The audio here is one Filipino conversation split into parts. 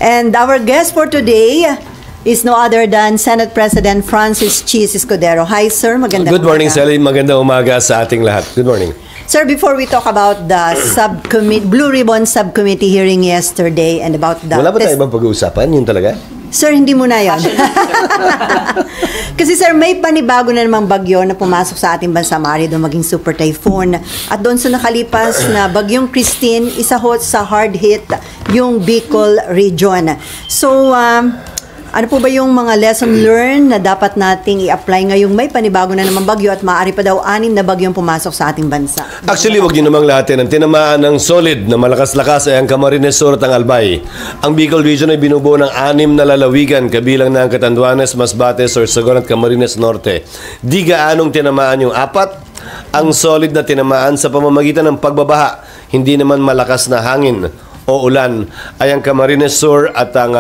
And our guest for today is no other than Senate President Francis Chis Escudero. Hi, sir. Magandang Good morning, umaga. Sally. Magandang umaga sa ating lahat. Good morning. Sir, before we talk about the Blue Ribbon Subcommittee hearing yesterday and about the... Wala ba tayo ibang pag-uusapan? Yun talaga? Sir, hindi mo na yan. Kasi sir, may panibago na namang bagyo na pumasok sa ating bansa, maaari doon maging super typhoon. At doon sa nakalipas na bagyong Christine, isa ho sa hard hit yung Bicol region. So, ano po ba yung mga lesson learned na dapat nating i-apply ngayong may panibago na namang bagyo at maaari pa daw 6 na bagyong pumasok sa ating bansa? Actually, wag yun namang lahat. Ang tinamaan ng solid na malakas-lakas ay ang Camarines Sur at ang Albay. Ang Bicol Region ay binubuo ng 6 na lalawigan, kabilang na ang Catanduanes, Masbate, Sorsogon at Camarines Norte. Di gaanong tinamaan yung 4. Ang solid na tinamaan sa pamamagitan ng pagbabaha, hindi naman malakas na hangin o ulan ay ang Camarines Sur at ang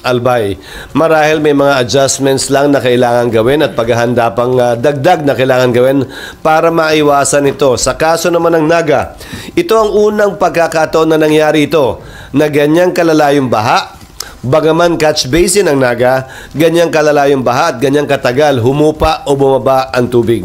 Albay. Marahil may mga adjustments lang na kailangan gawin at paghahanda pang dagdag na kailangan gawin para maiwasan ito. Sa kaso naman ng Naga, ito ang unang pagkakataon na nangyari ito na ganyang kalalayong baha. Bagaman catch basin ang Naga, ganyang kalalayong baha at ganyang katagal humupa o bumaba ang tubig.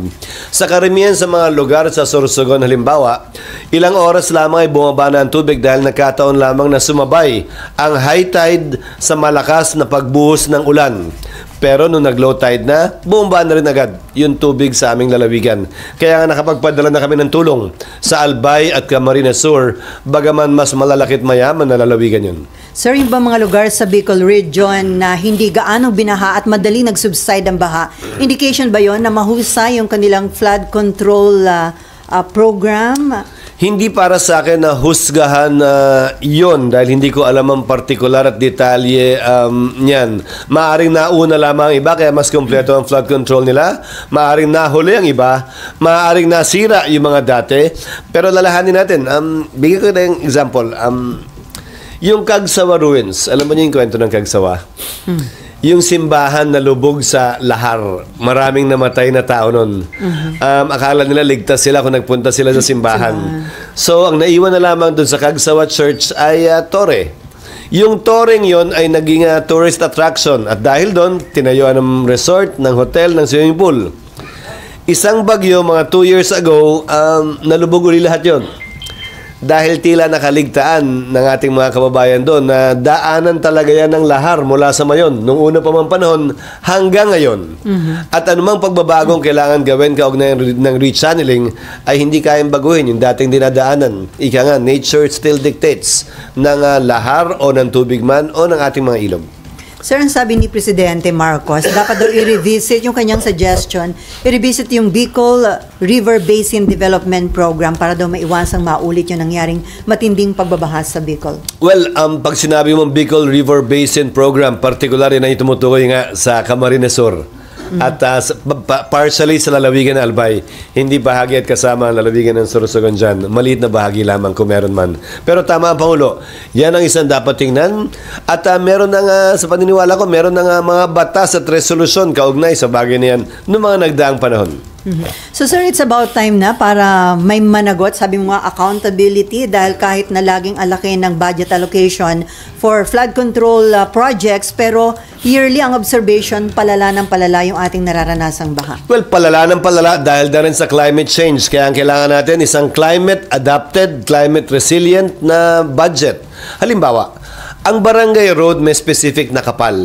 Sa karamihan sa mga lugar sa Sorsogon halimbawa, ilang oras lamang ay bumaba na ang tubig dahil nagkataon lamang na sumabay ang high tide sa malakas na pagbuhos ng ulan. Pero nung nag-low tide na, bumaba na rin agad yung tubig sa aming lalawigan. Kaya nga nakapagpadala na kami ng tulong sa Albay at Camarines Sur, bagaman mas malalaki at mayaman na lalawigan yun. Sir, yung ba mga lugar sa Bicol region na hindi gaanong binaha at madali nag-subside ang baha, indication ba yon na mahusay yung kanilang flood control program? Hindi para sa akin na husgahan yon dahil hindi ko alam ang partikular at detalye niyan. Maaring nauna lamang ang iba kaya mas kompleto ang flood control nila. Maaring nahuli ang iba. Maaring nasira yung mga dati. Pero lalahanin natin. Bigyan ko na yung example. Yung Cagsawa Ruins. Alam mo niyo yung kwento ng Cagsawa? Yung simbahan na lubog sa lahar. Maraming namatay na tao nun. Akala nila ligtas sila kung nagpunta sila sa simbahan. So, ang naiwan na lamang dun sa Cagsawa Church ay tore. Yung toreng yon ay naging tourist attraction. At dahil doon, tinayuan ng resort, ng hotel, ng swimming pool. Isang bagyo, mga 2 years ago, nalubog uli lahat yon. Dahil tila nakaligtaan ng ating mga kababayan doon na daanan talaga yan ng lahar mula sa mayon nung una pa mang panahon hanggang ngayon. At anumang pagbabagong kailangan gawin kaugnay ng rechanneling ay hindi kayang baguhin yung dating dinadaanan. Ika nga, nature still dictates ng lahar o ng tubig man o ng ating mga ilog. Sir, ang sabi ni Presidente Marcos, dapat daw i-revisit yung kanyang suggestion, i-revisit yung Bicol River Basin Development Program para daw maiwasang maulit yung nangyaring matinding pagbabaha sa Bicol. Well, pag sinabi mong Bicol River Basin Program, particular yun ay tumutukoy nga sa Camarines Sur. At partially sa lalawigan ng Albay, hindi bahagi at kasama ang lalawigan ng Sorsogon dyan. Maliit na bahagi lamang kung meron man. Pero tama ang Pangulo, yan ang isang dapat tingnan. At meron na sa paniniwala ko, meron na mga batas at resolusyon kaugnay sa bagay na yan noong mga nagdaang panahon. So sir, it's about time na para may managot, sabi mo nga, accountability dahil kahit na laging alaki ng budget allocation for flood control projects, pero yearly ang observation, palala ng palala yung ating nararanasang baha. Well, palala ng palala dahil na rin sa climate change. Kaya ang kailangan natin isang climate adapted, climate resilient na budget. Halimbawa, ang barangay road may specific na kapal.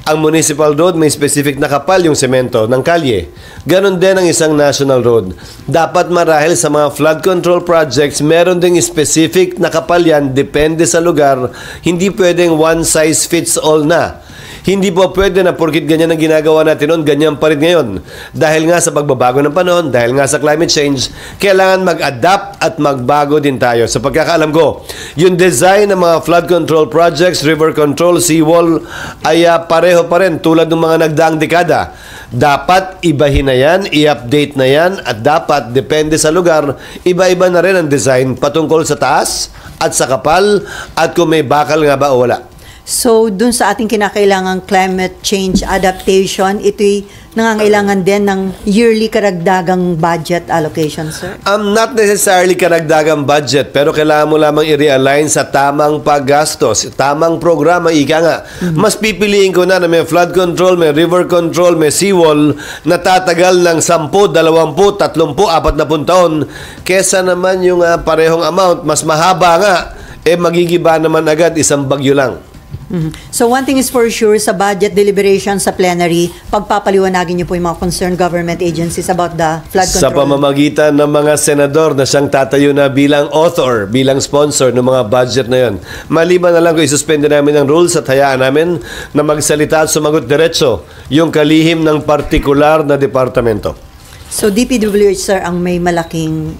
Ang municipal road may specific na kapal yung semento ng kalye. Ganon din ang isang national road. Dapat marahil sa mga flood control projects, meron ding specific na kapal yan, depende sa lugar. Hindi pwedeng one size fits all na. Hindi po pwede na porkit ganyan ang ginagawa natin noon, ganyan pa rin ngayon. Dahil nga sa pagbabago ng panahon, dahil nga sa climate change, kailangan mag-adapt at magbago din tayo. Sa pagkakaalam ko, yung design ng mga flood control projects, river control, seawall, ay pareho pa rin tulad ng mga nagdaang dekada. Dapat ibahin na yan, i-update na yan, at dapat, depende sa lugar, iba-iba na rin ang design patungkol sa taas at sa kapal at kung may bakal nga ba o wala. So, dun sa ating kinakailangang climate change adaptation, ito'y nangangailangan din ng yearly karagdagang budget allocation, sir? Not necessarily karagdagang budget, pero kailangan mo lamang i-realign sa tamang paggastos, tamang programa, ika nga. Mas pipiliin ko na may flood control, may river control, may seawall na tatagal ng 10, 20, 30, 40 taon, kesa naman yung parehong amount, mas mahaba nga, magigiba naman agad isang bagyo lang. So one thing is for sure, sa budget deliberation sa plenary, pagpapaliwanagin niyo po yung mga concerned government agencies about the flood control. Sa pamamagitan ng mga senador na siyang tatayo na bilang author, bilang sponsor ng mga budget na yon. Maliban na lang kung isuspende namin ang rules at hayaan namin na magsalita at sumagot diretso yung kalihim ng partikular na departamento. So DPWH, sir, ang may malaking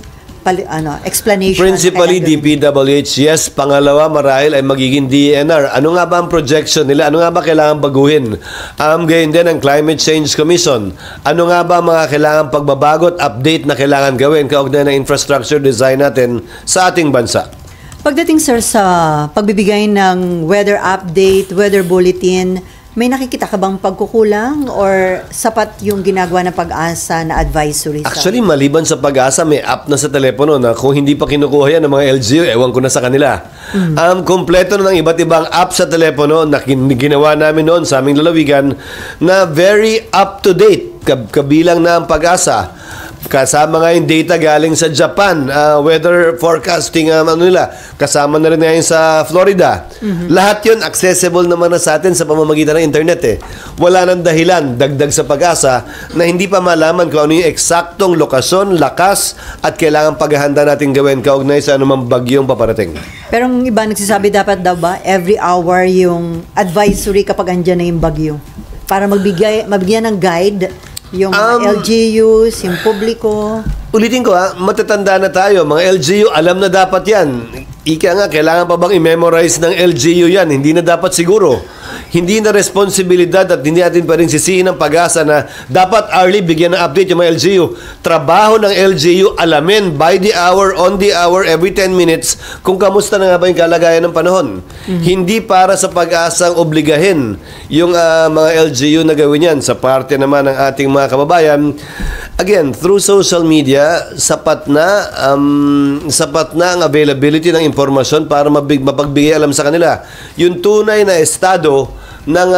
explanation. Principally DPWH, yes. Pangalawa, marahil ay magiging DENR. Ano nga ba ang projection nila? Ano nga ba kailangan baguhin? Gayon din ang Climate Change Commission. Ano nga ba mga kailangan pagbabago at update na kailangan gawin kaugnay ng infrastructure design natin sa ating bansa? Pagdating, sir, sa pagbibigay ng weather update, weather bulletin, may nakikita ka bang pagkukulang or sapat yung ginagawa ng Pag-asa na advisory? Actually, maliban sa Pag-asa, may app na sa telepono na kung hindi pa kinukuha yan ng mga LGU, ewan ko na sa kanila. Kompleto na ng iba't ibang app sa telepono na ginawa namin noon sa aming lalawigan na very up-to-date, kabilang na ang Pag-asa. Kasama nga yung data galing sa Japan, weather forecasting, nila. Kasama na rin ngayon sa Florida. Lahat yun accessible naman na sa atin sa pamamagitan ng internet. Wala nang dahilan, dagdag sa Pag-asa, na hindi pa malaman kung ano yung eksaktong lokasyon, lakas, at kailangan paghahanda natin gawin kaugnay sa anumang bagyong paparating. Pero ang iba nagsasabi, dapat daw ba every hour yung advisory kapag andyan na yung bagyo? Para mabigyan ng guide yung LGUs, yung publiko. Ulitin ko matatanda na tayo. Mga LGU, alam na dapat yan. Ika nga, kailangan pa bang i-memorize ng LGU yan? Hindi na dapat siguro. Hindi na responsibilidad at hindi natin pa rin sisihin ng Pag-asa na dapat early bigyan ng update yung mga LGU. Trabaho ng LGU, alamin by the hour, on the hour, every 10 minutes kung kamusta na nga ba yung kalagayan ng panahon. Hindi para sa Pag-asang obligahin yung mga LGU na gawin yan. Sa parte naman ng ating mga kababayan, again, through social media, sapat na ang availability ng impormasyon para mapagbigay alam sa kanila. Yung tunay na estado ng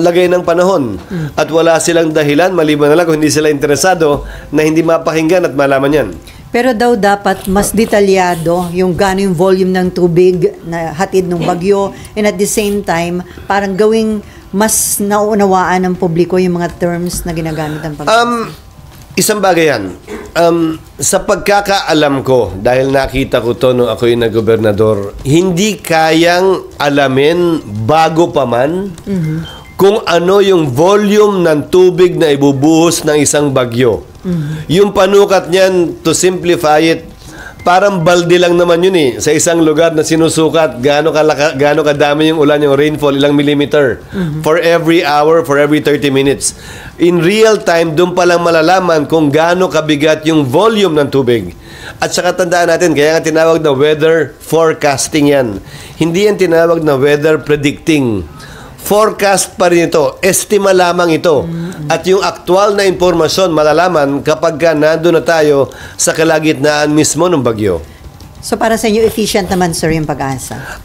lagay ng panahon. At wala silang dahilan, maliban na lang kung hindi sila interesado, na hindi mapakinggan at malaman yan. Pero daw dapat mas detalyado yung gano'n yung volume ng tubig na hatid ng bagyo, and at the same time, parang gawing mas nauunawaan ng publiko yung mga terms na ginagamit ng Pag-asa. Isang bagay yan. Sa pagkakaalam ko, dahil nakita ko to nung ako'y nag-gobernador, hindi kayang alamin bago pa man kung ano yung volume ng tubig na ibubuhos ng isang bagyo. Yung panukat niyan, to simplify it, parang balde lang naman yun sa isang lugar na sinusukat gaano kadami yung ulan, yung rainfall, ilang millimeter for every hour, for every 30 minutes. In real time, doon pa lang malalaman kung gaano kabigat yung volume ng tubig. At saka tandaan natin, kaya nga tinawag na weather forecasting yan. Hindi yan tinawag na weather predicting. Forecast pa rin ito. Estima lamang ito. At yung aktual na impormasyon malalaman kapag nandun na tayo sa kalagitnaan mismo ng bagyo. So para sa inyo, efficient naman, sir, yung Pag-asa?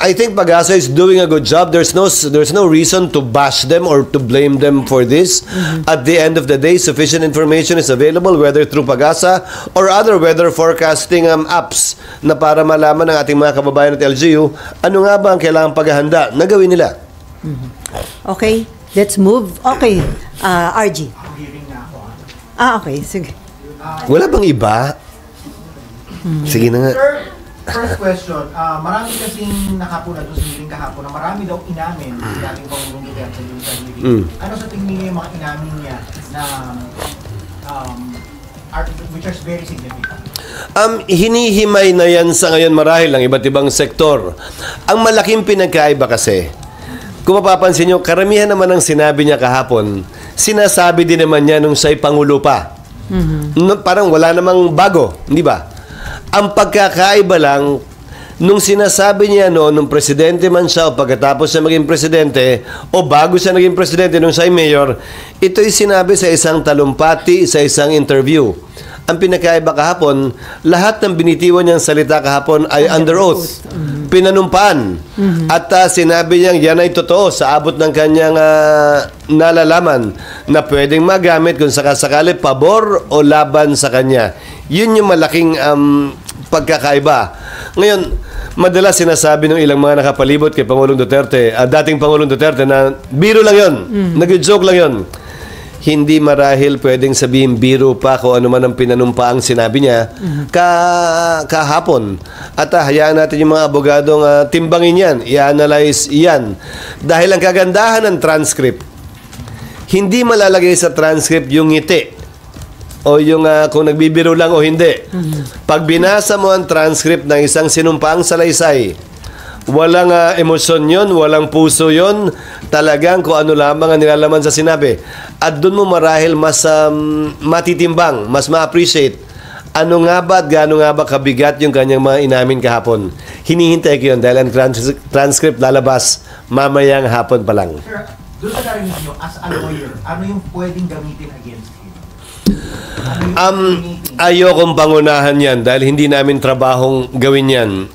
I think Pag-asa is doing a good job. There's no reason to bash them or to blame them for this. At the end of the day, sufficient information is available, whether through Pag-asa or other weather forecasting apps, na para malaman ng ating mga kababayan at LGU, ano nga ba ang kailangang paghahanda na gawin nila. Okay, let's move. Okay, RG. Okay, sige. Wala bang iba? Sige na nga. Sir, first question. Marami kasing nakapuna doon sa meeting kahapon na marami daw inamin sa dating Pangulong Duterte doon sa meeting. Ano sa tingin niyo yung mga inamin niya na which are very significant? Hinihimay na yan sa ngayon marahil ng iba't ibang sektor. Ang malaking pinagkaiba kasi, kung mapapansin nyo, karamihan naman ng sinabi niya kahapon, sinasabi din naman niya nung siya'y Pangulo pa. Parang wala namang bago, hindi ba? Ang pagkakaiba lang, Nung sinasabi niya nung presidente man siya o pagkatapos siya maging presidente o bago siya naging presidente nung siya ay mayor, ito'y sinabi sa isang talumpati, sa isang interview. Ang pinakaiba kahapon, lahat ng binitiwan niyang salita kahapon ay under oath. Pinanumpaan. At sinabi niyang yan ay totoo sa abot ng kanyang nalalaman na pwedeng magamit kung sakasakali pabor o laban sa kanya. Yun yung malaking pagkakaiba. Ngayon, madalas sinasabi ng ilang mga nakapalibot kay Pangulong Duterte, dating Pangulong Duterte, na biro lang yun, nag-joke lang yun. Hindi marahil pwedeng sabihin biro pa kung ano man ang pinanumpaang sinabi niya kahapon. At hayaan natin yung mga abogadong timbangin yan, i-analyze yan. Dahil ang kagandahan ng transcript, hindi malalagay sa transcript yung ngiti o yung kung nagbibiro lang o hindi. Pag binasa mo ang transcript ng isang sinumpaang salaysay, walang emosyon yun, walang puso yun, talagang kung ano lamang ang nilalaman sa sinabi. At doon mo marahil mas matitimbang, mas ma-appreciate ano nga ba at gaano nga ba kabigat yung kanyang mga inamin kahapon. Hinihintay ko yun dahil ang transcript lalabas mamayang hapon pa lang. Sir, doon sa narinig nyo, as a lawyer, ano yung pwedeng gamitin against him? Ayokong pangunahan yan dahil hindi namin trabahong gawin yan.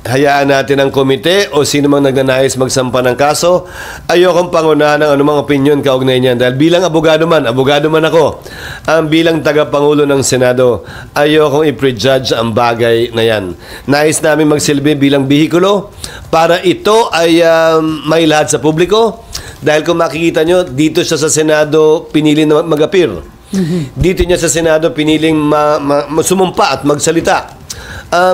Hayaan natin ang komite o sino mang nagnanais magsampa ng kaso. Ayokong pangunahan ang anumang opinion kaugnay niyan dahil bilang abogado man ako, bilang tagapangulo ng Senado, ayokong i-prejudge ang bagay na yan. Nais namin magsilbi bilang bihikulo para ito ay mailahad sa publiko dahil kung makikita nyo, dito siya sa Senado pinili na mag-appear. Dito niya sa Senado piniling sumumpa at magsalita.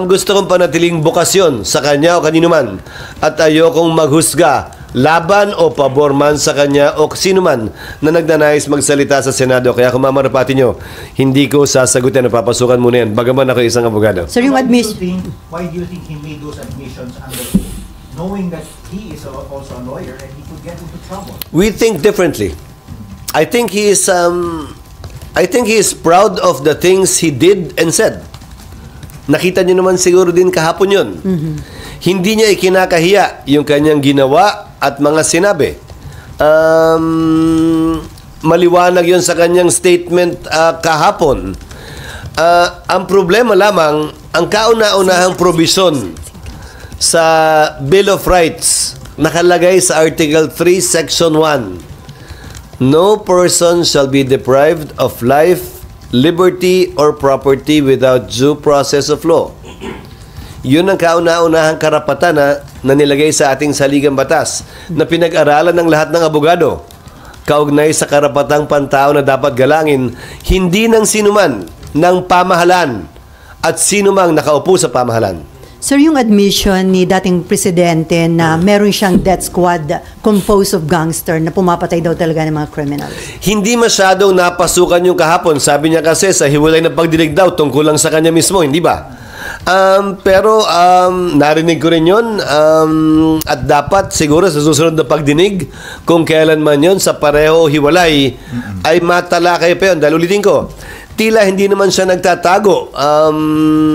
Gusto kong panatiling bukasyon sa kanya o kanino man at ayokong maghusga laban o pabor man sa kanya o sino man na nagnanais magsalita sa Senado. Kaya kung mamarapati nyo, hindi ko sasagutin na papasukan muna yan bagaman ako isang abogado. Sir, yung why do you think he made those admissions under oath, knowing that he is also a lawyer and he could get into trouble? We think differently. I think he is proud of the things he did and said. Nakita niyo naman siguro din kahapon yun. Hindi niya ikinakahiya yung kanyang ginawa at mga sinabi. Maliwanag yun sa kanyang statement kahapon. Ang problema lamang, ang kauna-unahang probisyon sa Bill of Rights nakalagay sa Article 3, Section 1. No person shall be deprived of life, liberty, or property without due process of law. Yun ang kauna-unahang karapatan na nilagay sa ating saligang batas na pinag-aralan ng lahat ng abogado. Kaugnay sa karapatang pantao na dapat galangin, hindi ng sinuman, ng pamahalaan at sinumang nakaupo sa pamahalaan. Sir, yung admission ni dating presidente na meron siyang death squad composed of gangster na pumapatay daw talaga ng mga criminals. Hindi masyadong napasukan yung kahapon. Sabi niya kasi sa hiwalay na pagdinig daw tungkol lang sa kanya mismo, hindi ba? Pero narinig ko rin yun at dapat siguro sa susunod na pagdinig kung kailan man yun sa pareho o hiwalay ay matalakay pa yun. Dahil ulitin ko, tila hindi naman siya nagtatago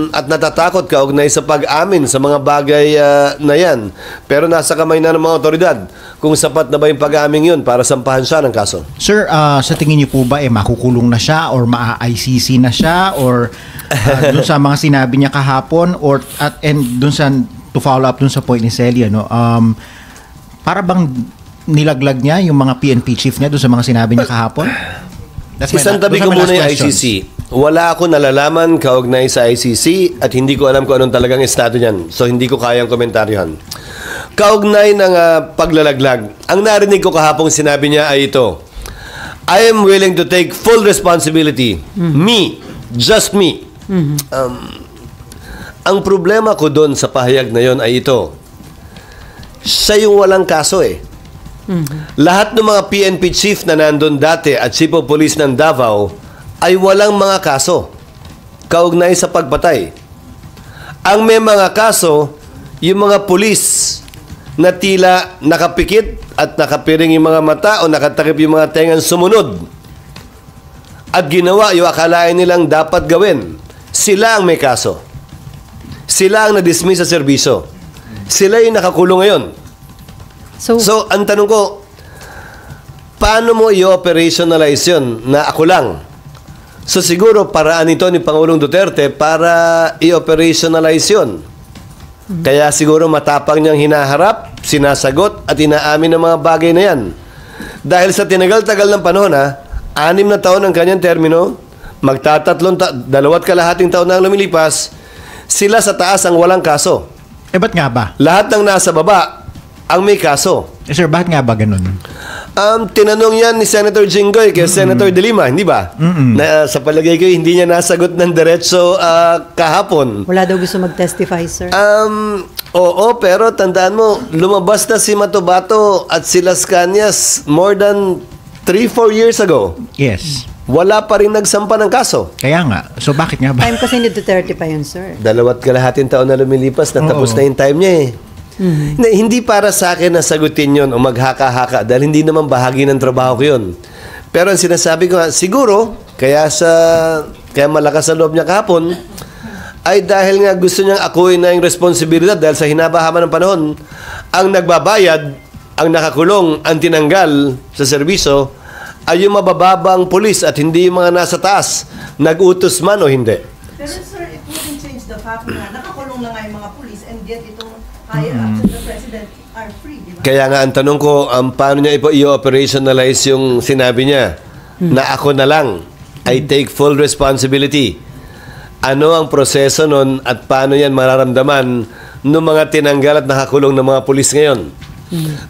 at natatakot kaugnay sa pag-amin sa mga bagay na yan. Pero nasa kamay na ng mga otoridad kung sapat na ba yung pag-amin yun para sampahan siya ng kaso. Sir, sa tingin niyo po ba makukulong na siya or maa-ICC na siya or dun sa mga sinabi niya kahapon and dun sa to follow up dun sa point ni Celia, no? Para bang nilaglag niya yung mga PNP chief niya dun sa mga sinabi niya kahapon? Isang tabi ko muna yung ICC. Wala ako nalalaman kaugnay sa ICC at hindi ko alam kung anong talagang estado niyan. So hindi ko kayang komentaryohan. Kaugnay ng paglalaglag, ang narinig ko kahapong sinabi niya ay ito: I am willing to take full responsibility. Me. Just me. Ang problema ko doon sa pahayag na yon ay ito. Siya yung walang kaso eh. Lahat ng mga PNP chief na nandun dati at chief of police ng Davao ay walang mga kaso kaugnay sa pagpatay. Ang may mga kaso, yung mga pulis na tila nakapikit at nakapiring yung mga mata o nakatakip yung mga tengang sumunod at ginawa yung akalain nilang dapat gawin. Sila ang may kaso. Sila ang na-dismiss sa serbisyo. Sila yung nakakulong ngayon. So, ang tanong ko, paano mo i-operationalize yun na ako lang? So, siguro paraan ito ni Pangulong Duterte para i-operationalize yun. Kaya siguro matapang niyang hinaharap, sinasagot at inaamin ng mga bagay na yan. Dahil sa tinagal-tagal ng panahon, 6 na taon ang kanyang termino, 2.5 taon na ang lumilipas, sila sa taas ang walang kaso. Ba't nga ba? Lahat ng nasa baba ang may kaso. Sir, bakit nga ba ganun? Tinanong yan ni Senator Jinggoy kay Senator De Lima, hindi ba? Na, sa palagay ko, hindi niya nasagot ng diretso kahapon. Wala daw gusto mag-testify, sir. Oo, pero tandaan mo, lumabas na si Matobato at si Las Cañas more than 3-4 years ago. Yes. Wala pa rin nagsampa ng kaso. Kaya nga. So, bakit nga ba? Time kasi ni Duterte pa yun, sir. 2.5 taon na lumilipas, natapos na yung time niya eh. Na, hindi para sa akin na sagutin yon o maghaka-haka dahil hindi naman bahagi ng trabaho ko yun. Pero ang sinasabi ko, siguro, kaya malakas sa loob niya kahapon, ay dahil nga gusto niyang akuin na yung responsibilidad dahil sa hinaba-haba ng panahon, ang nagbabayad, ang nakakulong, ang tinanggal sa serbisyo, ay yung mabababang pulis at hindi yung mga nasa taas, nag-utos man o hindi. Pero sir, it wouldn't change the fact na nakakulong na nga yung mga pulis and yet itong higher ups of the president are free, di ba? Kaya nga ang tanong ko, paano niya i-operationalize yung sinabi niya na ako na lang, I take full responsibility. Ano ang proseso nun at paano yan mararamdaman ng mga tinanggal at nakakulong ng mga pulis ngayon?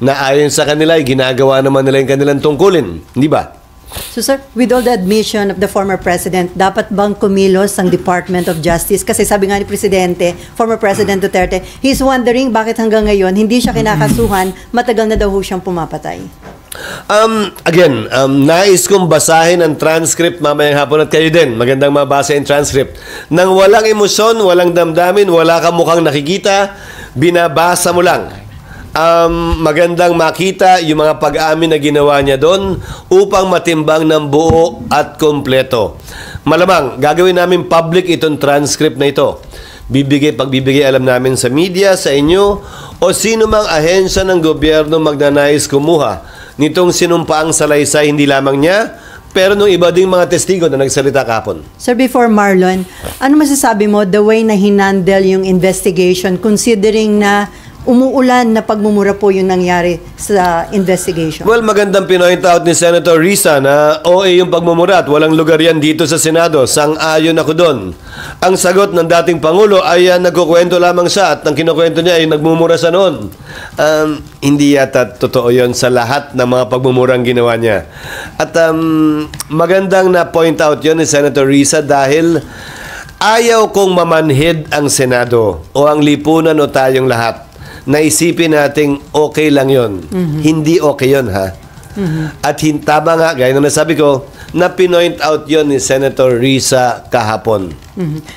Na ayon sa kanila, ginagawa naman nila yung kanilang tungkulin. Hindi ba? So sir, with all the admission of the former president, dapat bang kumilos ang Department of Justice? Kasi sabi nga ni Presidente, former President Duterte, he's wondering bakit hanggang ngayon hindi siya kinakasuhan, matagal na daw ho siyang pumapatay. Again, nais kong basahin ang transcript mamayang hapon at kayo din. Magandang mabasa yung transcript. Nang walang emosyon, walang damdamin, wala kang mukhang nakikita, binabasa mo lang. Magandang makita yung mga pag-amin na ginawa niya doon upang matimbang ng buo at kompleto. Malamang, gagawin namin public itong transcript na ito. Pagbibigay alam namin sa media, sa inyo, o sino mang ahensya ng gobyerno magnanais kumuha nitong sinumpaang salaysay hindi lamang niya, pero nung iba ding mga testigo na nagsalita kahapon. Sir, before Marlon, ano masasabi mo the way na hinandle yung investigation considering na umuulan na pagmumura po yung nangyari sa investigation? Well, magandang pinoint out ni Senator Risa na OA yung pagmumura at walang lugar yan dito sa Senado. Sang-ayon ako doon. Ang sagot ng dating Pangulo ay nagkukwento lamang siya at ang kinukwento niya ay nagmumura sa noon. Hindi yata totoo yon sa lahat ng mga pagmumurang ginawa niya. At magandang na point out yon ni Senator Risa dahil ayaw kong mamanhid ang Senado o ang lipunan o tayong lahat. Naisipin nating okay lang yon. Hindi okay yon, ha? At tama nga, gaya na nasabi ko, na pinoint out yon ni Senator Risa kahapon.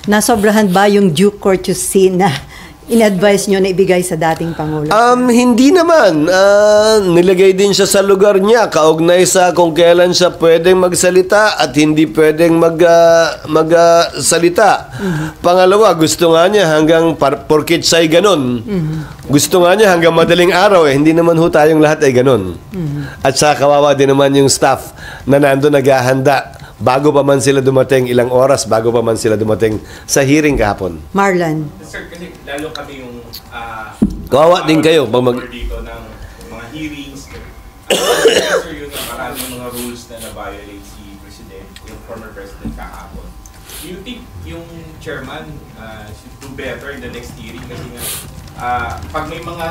Nasobrahan ba yung due courtesy na in-advise nyo na ibigay sa dating Pangulo? Hindi naman. Nilagay din siya sa lugar niya, kaugnay sa kung kailan siya pwedeng magsalita at hindi pwedeng magsalita. Pangalawa, gusto nga niya hanggang porkit siya'y ganun. Gusto nga niya hanggang madaling araw, hindi naman ho tayong lahat ay ganun. At sa kawawa din naman yung staff na nando naghahanda bago pa man sila dumating, ilang oras bago pa man sila dumating sa hearing kahapon. Marlon. Sir, kasi lalo kami yung kawawa din kayo pag dito ng mga hearings. Sir, yun na maraming mga rules na na-violate si President, yung former President kahapon. Do you think yung chairman should do better in the next hearing? Kasi nga, pag may mga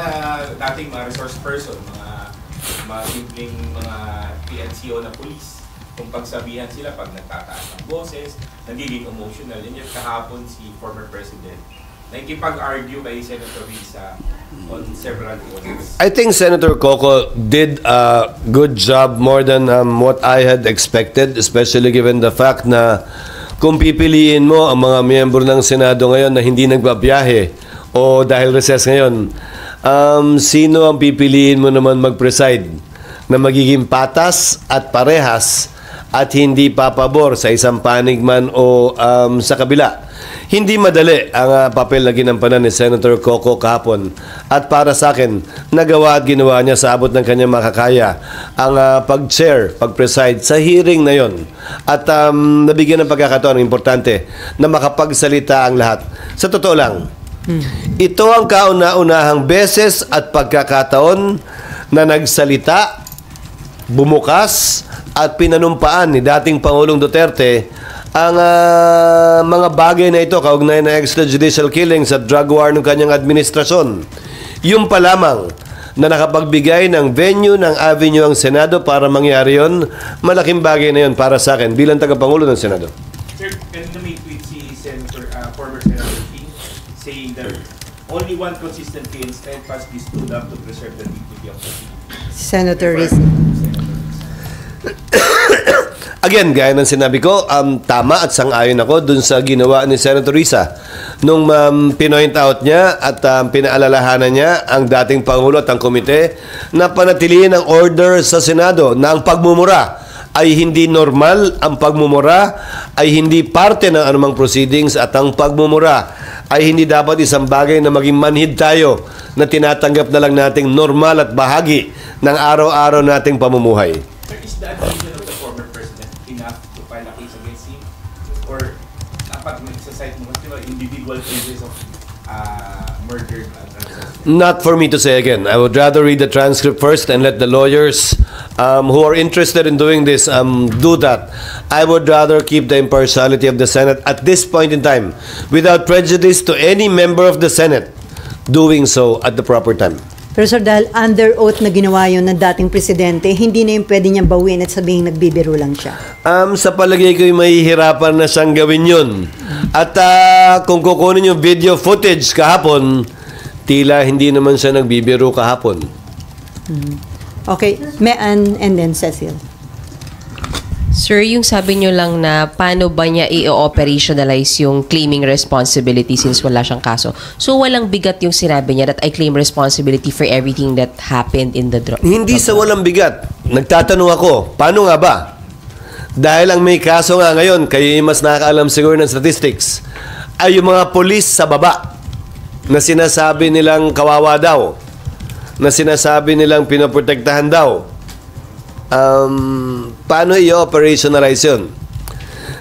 dating mga resource person, mga simpleng mga PNCO na police, kung pagsabihan sila pag nagtataas ng boses, nagiging emotional. Yan yung kahapon si former President nakikipag-argue kay Senator Risa on several points. I think Senator Coco did a good job more than what I had expected, especially given the fact na kung pipiliin mo ang mga miyembro ng Senado ngayon na hindi nagbabiyahe o dahil recess ngayon, sino ang pipiliin mo naman mag-preside na magiging patas at parehas at hindi papabor sa isang panig man o sa kabila. Hindi madali ang papel na ginampanan ni Senator Coco kahapon. At para sa akin, nagawa at ginawa niya sa abot ng kanyang makakaya ang pag-chair, pag-preside sa hearing na yon. At nabigyan ng pagkakataon, importante, na makapagsalita ang lahat. Sa totoo lang, ito ang kauna-unahang beses at pagkakataon na nagsalita, bumukas at pinanumpaan ni dating Pangulong Duterte ang mga bagay na ito kaugnay na extrajudicial killings at drug war ng kanyang administrasyon. Yung pa lamang na nakapagbigay ng venue ng avenue ang Senado para mangyari yon, malaking bagay na yon para sa akin bilang tagapangulo ng Senado. Sir, kanina may tweet si former Senator King saying that only one consistently and steadfastly stood up to preserve the dignity of the people. Senator Riz. Again, gaya ng sinabi ko, tama at sang-ayon ako dun sa ginawa ni Senator Risa nung pinoint out niya at pinaalalahanan niya ang dating Pangulo at ang komite na panatilihin ang order sa Senado na ang pagmumura ay hindi normal, ang pagmumura ay hindi parte ng anumang proceedings at ang pagmumura ay hindi dapat isang bagay na maging manhid tayo na tinatanggap na lang nating normal at bahagi ng araw-araw nating pamumuhay. Sir, is the admission of the former president enough to file a case against him? Or dapat mag-exercise mo kasi individual cases of murder? Not for me to say again. I would rather read the transcript first and let the lawyers who are interested in doing this do that. I would rather keep the impartiality of the Senate at this point in time without prejudice to any member of the Senate doing so at the proper time. Pero sir, dahil under oath na ginawa yun ng dating presidente, hindi na yung pwede niyang bawin at sabihin nagbibiro lang siya. Sa palagay ko'y mahihirapan na siyang gawin yun. At kung kukunin yung video footage kahapon, tila hindi naman siya nagbibiro kahapon. Okay, Mean and then Cecil. Sir, yung sabi nyo lang na paano ba niya i-operationalize yung claiming responsibility since wala siyang kaso. So, walang bigat yung sinabi niya that I claim responsibility for everything that happened in the drug. Hindi sa walang bigat. Nagtatanong ako, paano nga ba? Dahil ang may kaso nga ngayon, kayo mas nakakaalam siguro ng statistics, ay yung mga polis sa baba na sinasabi nilang kawawa daw, na sinasabi nilang pinoprotektahan daw. Paano i-operationalize yun?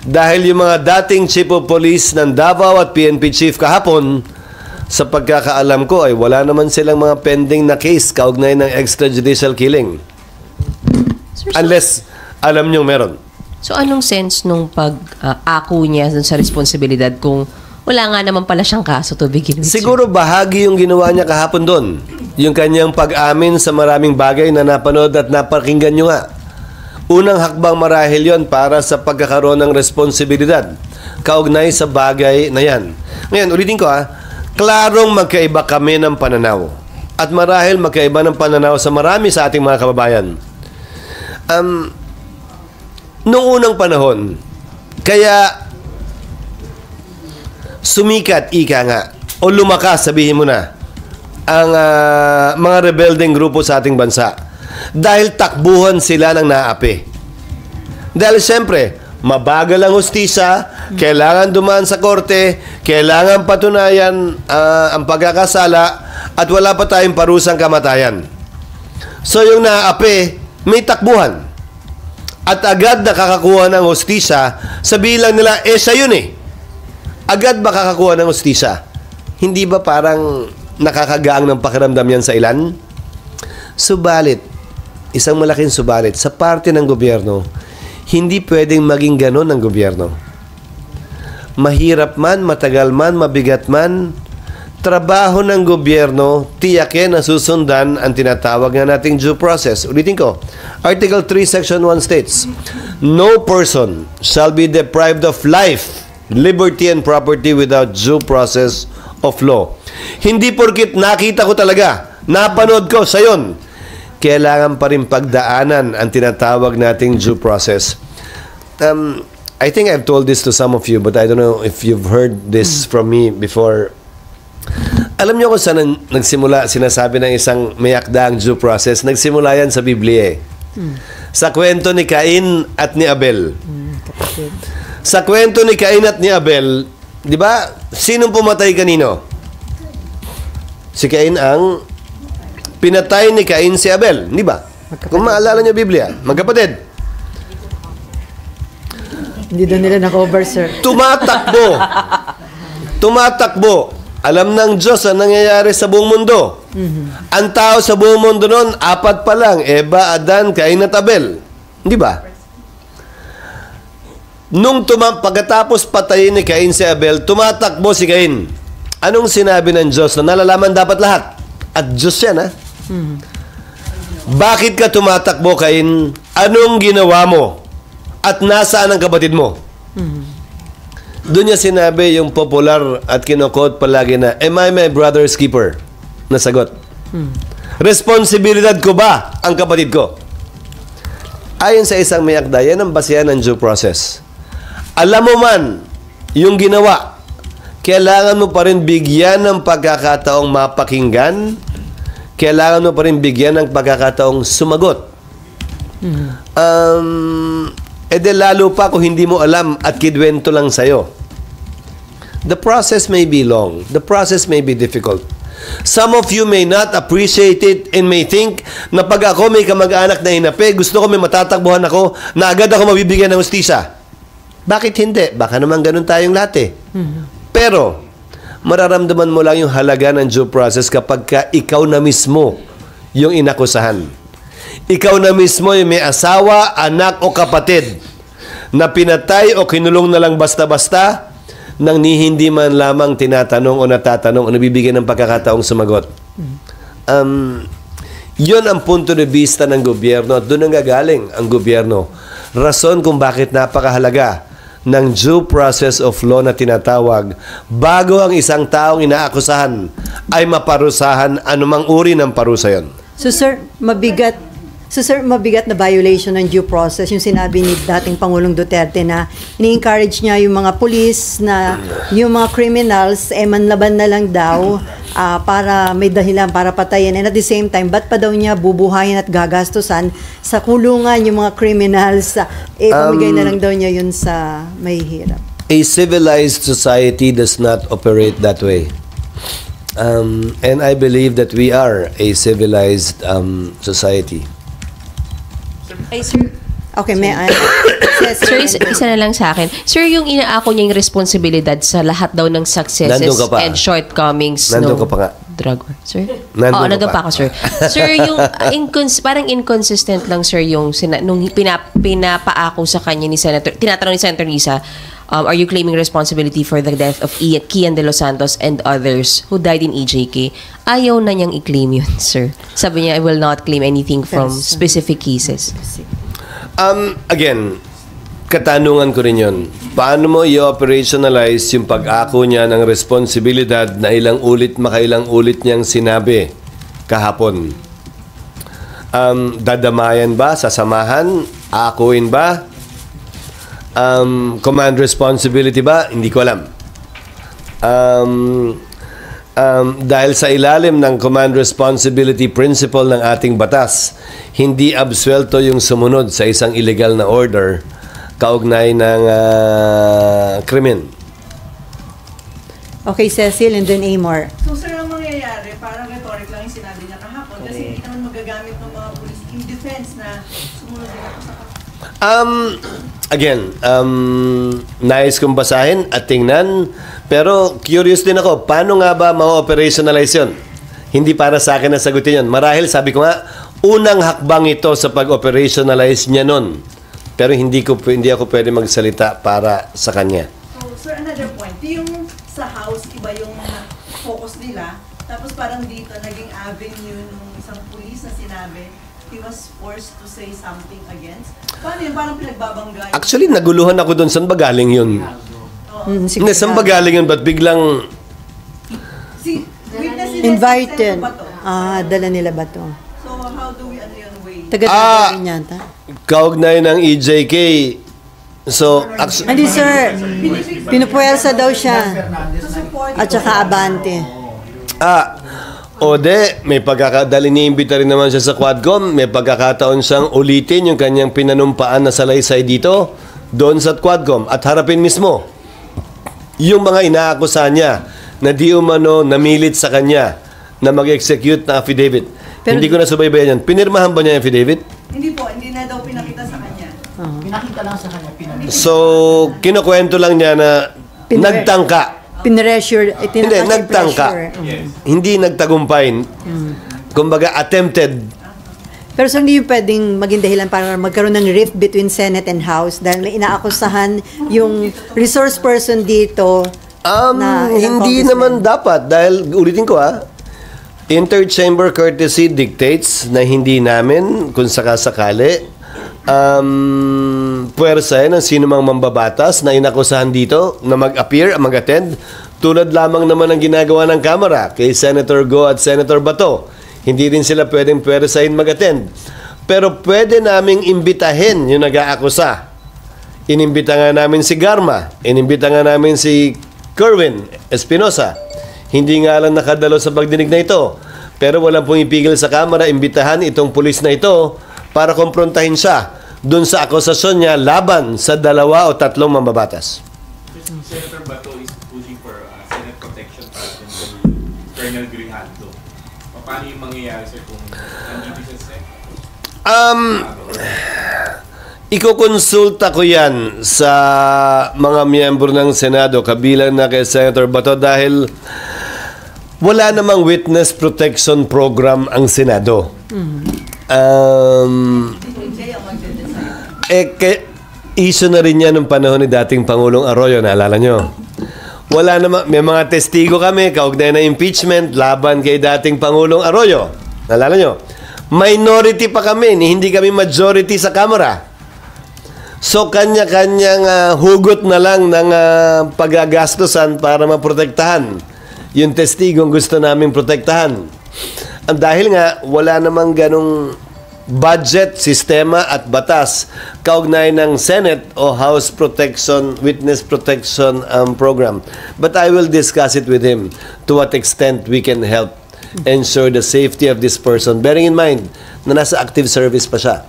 Dahil yung mga dating chief of police ng Davao at PNP chief kahapon, sa pagkakaalam ko ay wala naman silang mga pending na case kaugnay ng extrajudicial killing. Sir, Unless alam nyo meron. So, anong sense nung pag-ako niya dun sa responsibilidad kung wala nga naman pala siyang kaso to begin with? Siguro bahagi yung ginawa niya kahapon doon. Yung kanyang pag-amin sa maraming bagay na napanood at napakinggan nyo nga. Unang hakbang marahil yon para sa pagkakaroon ng responsibilidad kaugnay sa bagay na yan. Ngayon, ulitin ko klarong magkaiba kami ng pananaw. At marahil magkaiba ng pananaw sa marami sa ating mga kababayan. Noong unang panahon, kaya sumikat, ika nga, o lumakas, sabihin mo na, ang mga rebelding grupo sa ating bansa dahil takbuhan sila ng naapi. Dahil siyempre, mabagal ang hustisya, kailangan dumaan sa korte, kailangan patunayan ang pagkakasala at wala pa tayong parusang kamatayan. So yung naapi, may takbuhan. At agad nakakakuha ng hustisya, sabihin lang nila, siya yun Agad ba kakakuha ng hustisya? Hindi ba parang nakakagaang ng pakiramdam yan sa ilan? Subalit, isang malaking subalit, sa parte ng gobyerno, hindi pwedeng maging ganon ng gobyerno. Mahirap man, matagal man, mabigat man, trabaho ng gobyerno, tiyakin na susundan ang tinatawag na nating due process. Ulitin ko, Article 3, Section 1 states, no person shall be deprived of life, liberty, and property without due process of law. Hindi porkit nakita ko talaga, napanood ko sa yon, kailangan pa rin pagdaanan ang tinatawag nating due process. I think I've told this to some of you, but I don't know if you've heard this from me before. Alam niyo kung saan nagsimula sinasabi ng isang may akdaang due process? Nagsimula yan sa Biblia Sa kwento ni Cain at ni Abel. Sa kwento ni Cain at ni Abel, Di ba? Sinong pumatay kanino? Si Cain ang pinatay ni Cain si Abel. Di ba? Kung maalala niyo Biblia, magkapatid. Hindi doon nila na-cover, sir. Tumatakbo. Tumatakbo. Alam ng Diyos ang nangyayari sa buong mundo. Ang tao sa buong mundo noon, 4 pa lang. Eva, Adan, Cain at Abel. Di ba? Nung pagkatapos patayin ni Cain si Abel, tumatakbo si Cain. Anong sinabi ng Diyos na nalalaman dapat lahat? At Diyos yan, ha? Bakit ka tumatakbo, Cain? Anong ginawa mo? At nasaan ang kapatid mo? Doon niya sinabi yung popular at kinokot palagi na, am I my brother's keeper? Nasagot. Responsibilidad ko ba ang kapatid ko? Ayon sa isang may akda, yan ang basihan ng due process. Alam mo man yung ginawa, kailangan mo pa rin bigyan ng pagkakataong mapakinggan, kailangan mo pa rin bigyan ng pagkakataong sumagot. Lalo pa kung hindi mo alam at kidwento lang sa'yo. The process may be long. The process may be difficult. Some of you may not appreciate it and may think na pag ako may kamag-anak na hinapi, gusto ko may matatakbuhan ako na agad ako mabibigyan ng hustisya. Bakit hindi? Baka naman ganun tayong lahat eh. Pero, mararamdaman mo lang yung halaga ng due process kapag ikaw na mismo yung inakusahan. Ikaw na mismo yung may asawa, anak o kapatid na pinatay o kinulong na lang basta-basta nang hindi man lamang tinatanong o natatanong o nabibigyan ng pagkakataong sumagot. Yun ang punto de vista ng gobyerno at doon ang gagaling ang gobyerno. Rason kung bakit napakahalaga ng due process of law na tinatawag bago ang isang taong inaakusahan ay maparusahan anumang uri ng parusa yon. So sir, mabigat na violation ng due process yung sinabi ni dating Pangulong Duterte na ini-encourage niya yung mga pulis na yung mga criminals manlaban na lang daw para may dahilan para patayin, and at the same time ba't pa daw niya bubuhayin at gagastusan sa kulungan yung mga criminals, pamigay na lang daw niya yun sa may hirap. A civilized society does not operate that way. And I believe that we are a civilized society. Ay, sir. Okay, may Sir, isa na lang sa akin. Sir, yung inaako niya yung responsibilidad sa lahat daw ng successes Nandun ka pa. and shortcomings Nandun ka pa nga. drug war. Sir? Nandun ka nandun pa. pa ako, sir. Sir, yung parang inconsistent lang, sir, yung nung pinapaako sa kanya ni Senator, tinatanong ni Senator Risa, are you claiming responsibility for the death of Kian De Los Santos and others who died in EJK? Ayaw na niyang i-claim yun, sir. Sabi niya, I will not claim anything from specific cases. Again, katanungan ko rin yun. Paano mo i-operationalize yung pag-ako niya ng responsibilidad na makailang ulit niyang sinabi kahapon? Dadamayan ba? Sasamahan? Aakuin ba? Command responsibility ba? Hindi ko alam. Dahil sa ilalim ng command responsibility principle ng ating batas, hindi absuelto yung sumunod sa isang illegal na order kaugnay ng krimen. Okay, Cecil and then Amor. So sir, ang mangyayari, parang rhetoric lang yung sinabi niya kahapon kasi hindi naman magagamit ng mga police in defense na sumunod din ako sa Again, nais kong basahin at tingnan, pero curious din ako, paano nga ba ma-operationalize yun? Hindi para sa akin na sagutin yun. Marahil, sabi ko nga, unang hakbang ito sa pag-operationalize niya nun. Pero hindi ako pwede magsalita para sa kanya. So sir, another point, yung sa house, iba yung focus nila, tapos parang dito, naging avenue ng isang police na sinabi, he was forced to say something against. Paano yun? Parang pinagbabangga. Actually, naguluhan ako doon. Saan ba galing yun? Hindi, saan ba galing yun? Ba't biglang... Si witness Invited. ba to? Dala nila ba to? So how do we way? Taga-taga rin yata. Kaugnay ng EJK. So, Hindi, sir. Pinupuwersa daw siya. Fernandez na At saka Abante. may pagkakadali ni-imbita rin naman siya sa Quadcom. May pagkakataon siyang ulitin yung kanyang pinanumpaan na salaysay dito, doon sa Quadcom, at harapin mismo. yung mga inaakusa niya na di umano namilit sa kanya na mag-execute ng affidavit. Pero- Hindi ko na subaybayan yan. Pinirmahan ba niya yung affidavit? Hindi po, hindi na daw pinakita sa kanya. Pinakita lang sa kanya, pinakita. So, kinukwento lang niya na nagtangka. Pinressure. Hindi, nagtangka. Hindi nagtagumpay. Kumbaga, attempted. Pero so hindi yung pwedeng maging dahilan para magkaroon ng rift between Senate and House dahil may inaakusahan yung resource person dito na ilang Hindi congressmen. naman dapat. Dahil, ulitin ko interchamber courtesy dictates na hindi namin, kung sakasakali, puwersa ng sino mang mambabatas na inakusahan dito na mag-appear, mag-attend, tulad lamang naman ang ginagawa ng Kamara kay Senator Go at Senator Bato. Hindi rin sila pwedeng puwersahin mag-attend. Pero pwede naming imbitahin yung nag-aakusa. Inimbita nga namin si Garma, inimbita nga namin si Kerwin Espinosa. Hindi nga lang nakadalo sa pagdinig na ito. Pero walang pumipigil sa Kamara, imbitahan itong pulis na ito para komprontahin siya dun sa akusasyon niya laban sa 2 o 3 mambabatas. Senator Bato is pushing for Senate protection para kay Colonel Grijaldo. Paano yung mangyayari sir kung nandito siya sa Ikukonsulta ko yan sa mga miyembro ng Senado kabilang na kay Senator Bato dahil wala namang witness protection program ang Senado. Issue na rin yan ng panahon ni dating Pangulong Arroyo, naalala nyo? Wala namang, may mga testigo kami kaugnay na impeachment laban kay dating Pangulong Arroyo. Naalala nyo? Minority pa kami, hindi kami majority sa Kamara. So, kanya-kanyang hugot na lang ng paggagastosan para maprotektahan yung testigong gusto namin protektahan. Dahil nga, wala namang ganong budget, sistema at batas kaugnay ng Senate o House Protection, Witness Protection Program. But I will discuss it with him to what extent we can help ensure the safety of this person. Bearing in mind na nasa active service pa siya.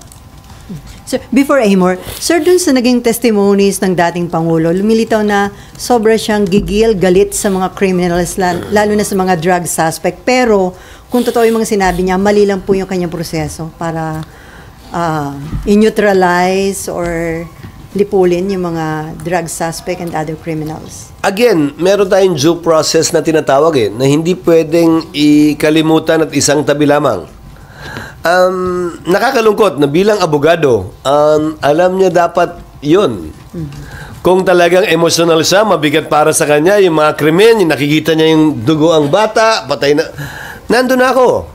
So, before Amor, sir, dun sa naging testimonies ng dating Pangulo, lumilitaw na sobra siyang gigil, galit sa mga criminals, lalo na sa mga drug suspect. Pero, kung totoo yung mga sinabi niya, mali lang po yung kanyang proseso para in-neutralize or lipulin yung mga drug suspect and other criminals. Again, meron tayong due process na tinatawag na hindi pwedeng ikalimutan at isang tabi lamang. Nakakalungkot na bilang abogado, alam niya dapat yun. Kung talagang emotional siya, mabigat para sa kanya, yung mga krimen, yung nakikita niya yung dugo ang bata, patay na. Nandun ako.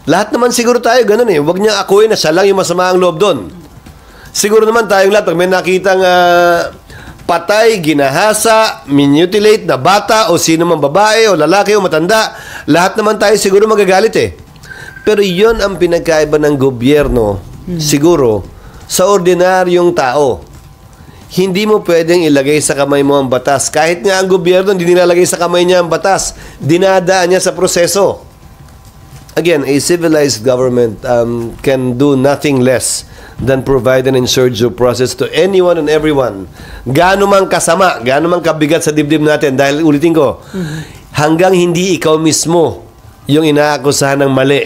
Lahat naman siguro tayo ganun Huwag niya akuin na siya lang yung masama ang loob doon. Siguro naman tayong lahat, pag may nakitang patay, ginahasa, mutilate na bata, o sino man babae, o lalaki, o matanda, lahat naman tayo siguro magagalit Pero yon ang pinagkaiba ng gobyerno, siguro, sa ordinaryong tao. Hindi mo pwedeng ilagay sa kamay mo ang batas. Kahit nga ang gobyerno, hindi nilalagay sa kamay niya ang batas. Dinadaan niya sa proseso. Again, a civilized government can do nothing less than provide an ensured due process to anyone and everyone. Gaano man kasama, gaano man kabigat sa dibdib natin. Dahil ulitin ko, hanggang hindi ikaw mismo yung inaakusahan ng mali,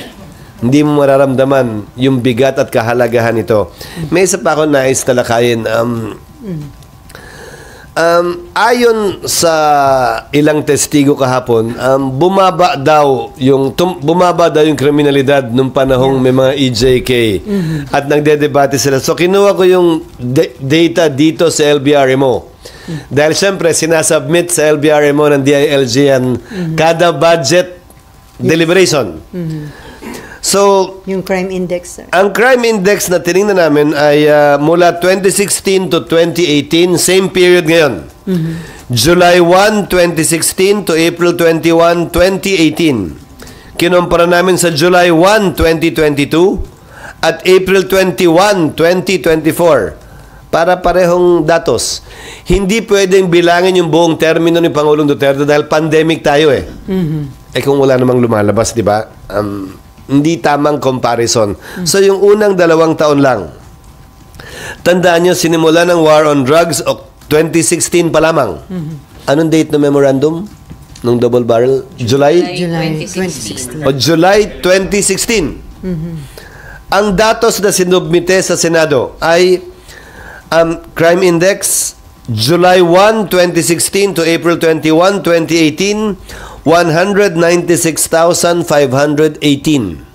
hindi mo mararamdaman yung bigat at kahalagahan nito. May isa pa ako nais talakayin. Ayon sa ilang testigo kahapon, bumaba daw yung kriminalidad nung panahong may mga EJK at nagdedebate sila. So kinuha ko yung data dito sa LBRMO. Dahil siyempre sinasubmit sa LBRMO ng DILG yan kada budget deliberation. So, Yung crime index, sir. ang crime index na tinignan namin ay mula 2016 to 2018, same period ngayon. July 1, 2016 to April 21, 2018. Kinumpara namin sa July 1, 2022 at April 21, 2024. Para parehong datos. Hindi pwedeng bilangin yung buong termino ni Pangulong Duterte dahil pandemic tayo kung wala namang lumalabas, di ba? Hindi tamang comparison. So, yung unang 2 taon lang. Tandaan nyo, sinimula ng war on drugs o 2016 pa lamang. Anong date ng memorandum? Nung double barrel? July? July 2016. 2016. O July 2016. Ang datos na sinubmite sa Senado ay Crime Index July 1, 2016 to April 21, 2018, 196,518.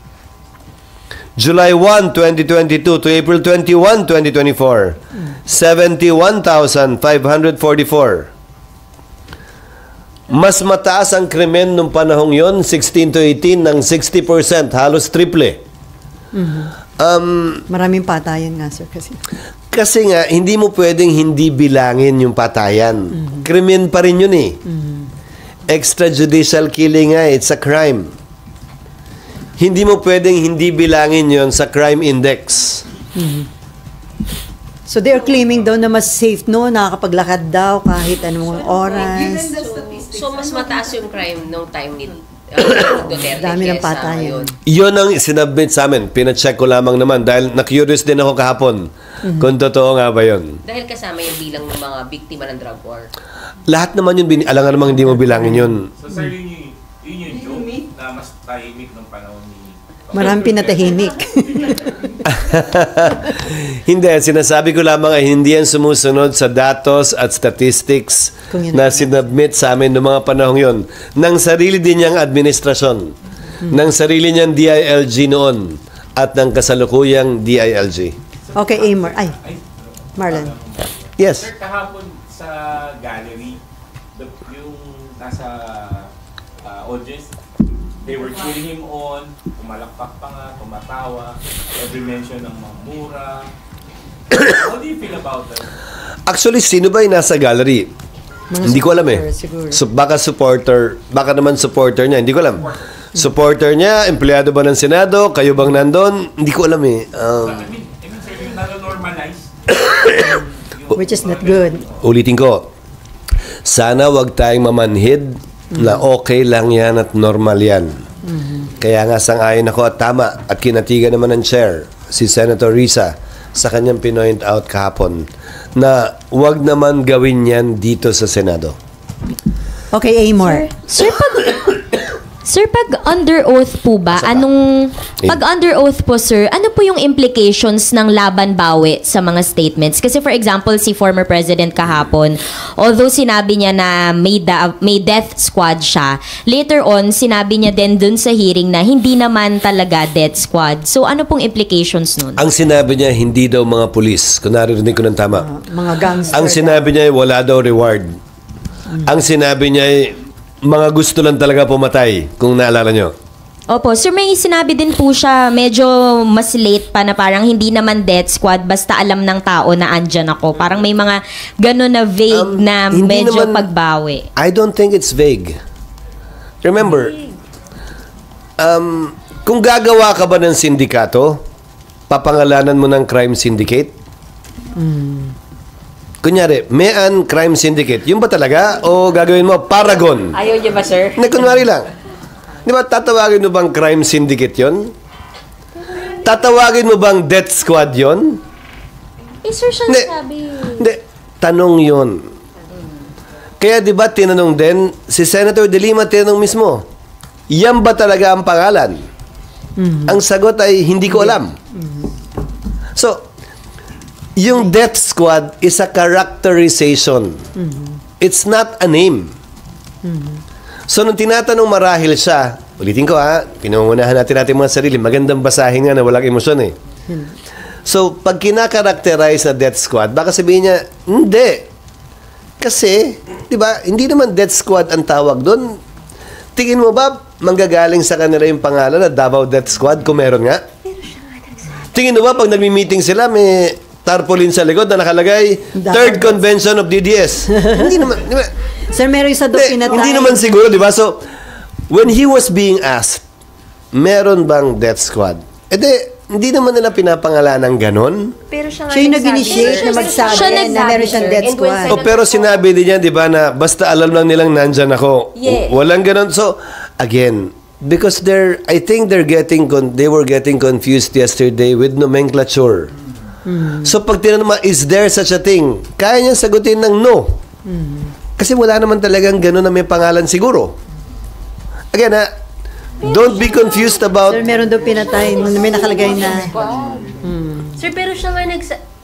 July 1, 2022 to April 21, 2024, 71,544. Mas mataas ang krimen nung panahong yon, 16 to 18, ng 60%, halos triple. Maraming patayan nga, sir, kasi. Kasi nga, hindi mo pwedeng hindi bilangin yung patayan. Krimen pa rin yun eh. Extrajudicial killing nga, it's a crime. Hindi mo pwedeng hindi bilangin yon sa crime index. So they are claiming daw na mas safe no, nakakapaglakad daw kahit anong oras. So, mas mataas yung crime nung time ni Duterte. Dami ng kesa patayan. ngayon. Yun ang sinubmit sa amin. Pina-check ko lamang naman dahil na-curious din ako kahapon kung totoo nga ba yun. Dahil kasama yung bilang ng mga biktima ng drug war. Lahat naman yun, alam nga namang hindi mo bilangin yun. So sir, yun yung joke na mas tahimik nung panahon ni... Maraming pinatahimik. Hindi, sinasabi ko lamang ay hindi yan sumusunod sa datos at statistics Kung yun na ang- sinubmit sa amin noong mga panahong yon ng sarili din niyang administrasyon, ng sarili niyang DILG noon at ng kasalukuyang DILG. Okay, Amor. Ay, Marlon. Yes. Sir, kahapon sa gallery, yung nasa audience, they were cheering him on, pumalakpak pa nga, tumatawa, every mention ng mga mura. How do you feel about that? Actually, sino ba yung nasa gallery? Hindi ko alam eh. Siguro. So, baka naman supporter niya, hindi ko alam. Supporter niya, empleyado ba ng Senado, kayo bang nandun? Hindi ko alam eh. I mean sir, yung nano-normalize. Which is not good. Ulitin ko, sana wag tayong mamanhid na okay lang yan at normal yan. Kaya nga sang-ayon ako at tama at kinatigan naman ng chair, si Senator Risa, sa kanyang pinoint out kahapon na wag naman gawin yan dito sa Senado. Okay, Amor. Sir, pag under oath po ba, pag under oath po sir, ano po yung implications ng laban bawi sa mga statements? Kasi for example, si former President kahapon, although sinabi niya na may death squad siya, later on, sinabi niya din dun sa hearing na hindi naman talaga death squad. So ano pong implications nun? Ang sinabi niya, hindi daw mga pulis. Kung naririnig ko ng tama. Mga gangster. Ang sinabi niya, wala daw reward. Ang sinabi niya, mga gusto lang talaga pumatay, kung naalala nyo. Opo, sir, may sinabi din po siya medyo mas late pa na parang hindi naman death squad basta alam ng tao na andyan ako. Parang may mga gano'n na vague na hindi medyo naman- pagbawi. I don't think it's vague. Remember, kung gagawa ka ba ng sindikato, papangalanan mo ng crime syndicate? Kunyari, Mayan Crime Syndicate. Yung ba talaga? O gagawin mo Paragon? Ayaw niyo ba, sir? Na kunwari lang. Di ba, tatawagin mo bang crime syndicate yon? Tatawagin mo bang death squad yon? Eh, sir, siya Hindi. sabi. Hindi. Tanong yon. Kaya di ba tinanong din, si Senator De Lima tinanong mismo, yan ba talaga ang pangalan? Ang sagot ay, hindi ko alam. So, yung death squad is a characterization. It's not a name. So, nung tinatanong marahil siya, ulitin ko pinangunahan natin mga sarili, magandang basahin nga na walang emosyon eh. So, pag kinakarakterize na death squad, baka sabihin niya, hindi. Kasi, di ba, hindi naman death squad ang tawag doon. Tingin mo ba, manggagaling sa kanila yung pangalan na Davao Death Squad kung meron nga? Tingin mo ba, pag nagmi-meeting sila, may tarpaulin sa likod na nakalagay, Third Convention of DDS. Hindi naman, di ba? Sir, meron isa doon pinatay. Hindi naman siguro, di ba? So, when he was being asked, meron bang death squad? Hindi naman nila pinapangalan ng ganon. Pero siya Siya yung nag-initiate na magsabi Siya na nagsabi, meron siyang sir. death And when squad. O, pero sinabi din niya, di ba, na basta alam lang nilang nandyan ako. Yes. Walang ganon. So, again, because I think they were getting confused yesterday with nomenclature. So, pag tinanong mo, is there such a thing? Kaya niya sagutin ng no. Kasi wala naman talagang gano'n na may pangalan siguro. Again, don't be confused about... Sir, meron daw pinatay. May nakalagay na... Sir, pero siya nga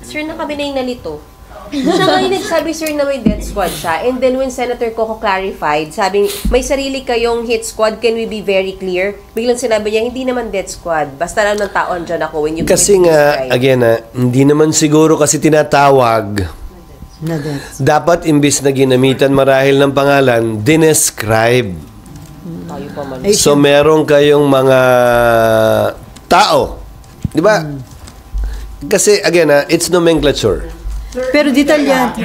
Sir, na kami na yung nalito. Siya nga yung nagsabi, sir, na may death squad siya. And then when Senator Coco clarified, sabing, may sarili kayong hit squad, can we be very clear? Biglang sinabi niya, hindi naman death squad. Basta lang ng taon dyan ako when you Kasi nga, again, hindi naman siguro kasi tinatawag. Na death. Dapat imbis na ginamitan marahil ng pangalan, dinescribe. Tayo pa man. So meron kayong mga tao. Di ba? Kasi again, it's nomenclature. Sir, Pero detalyado.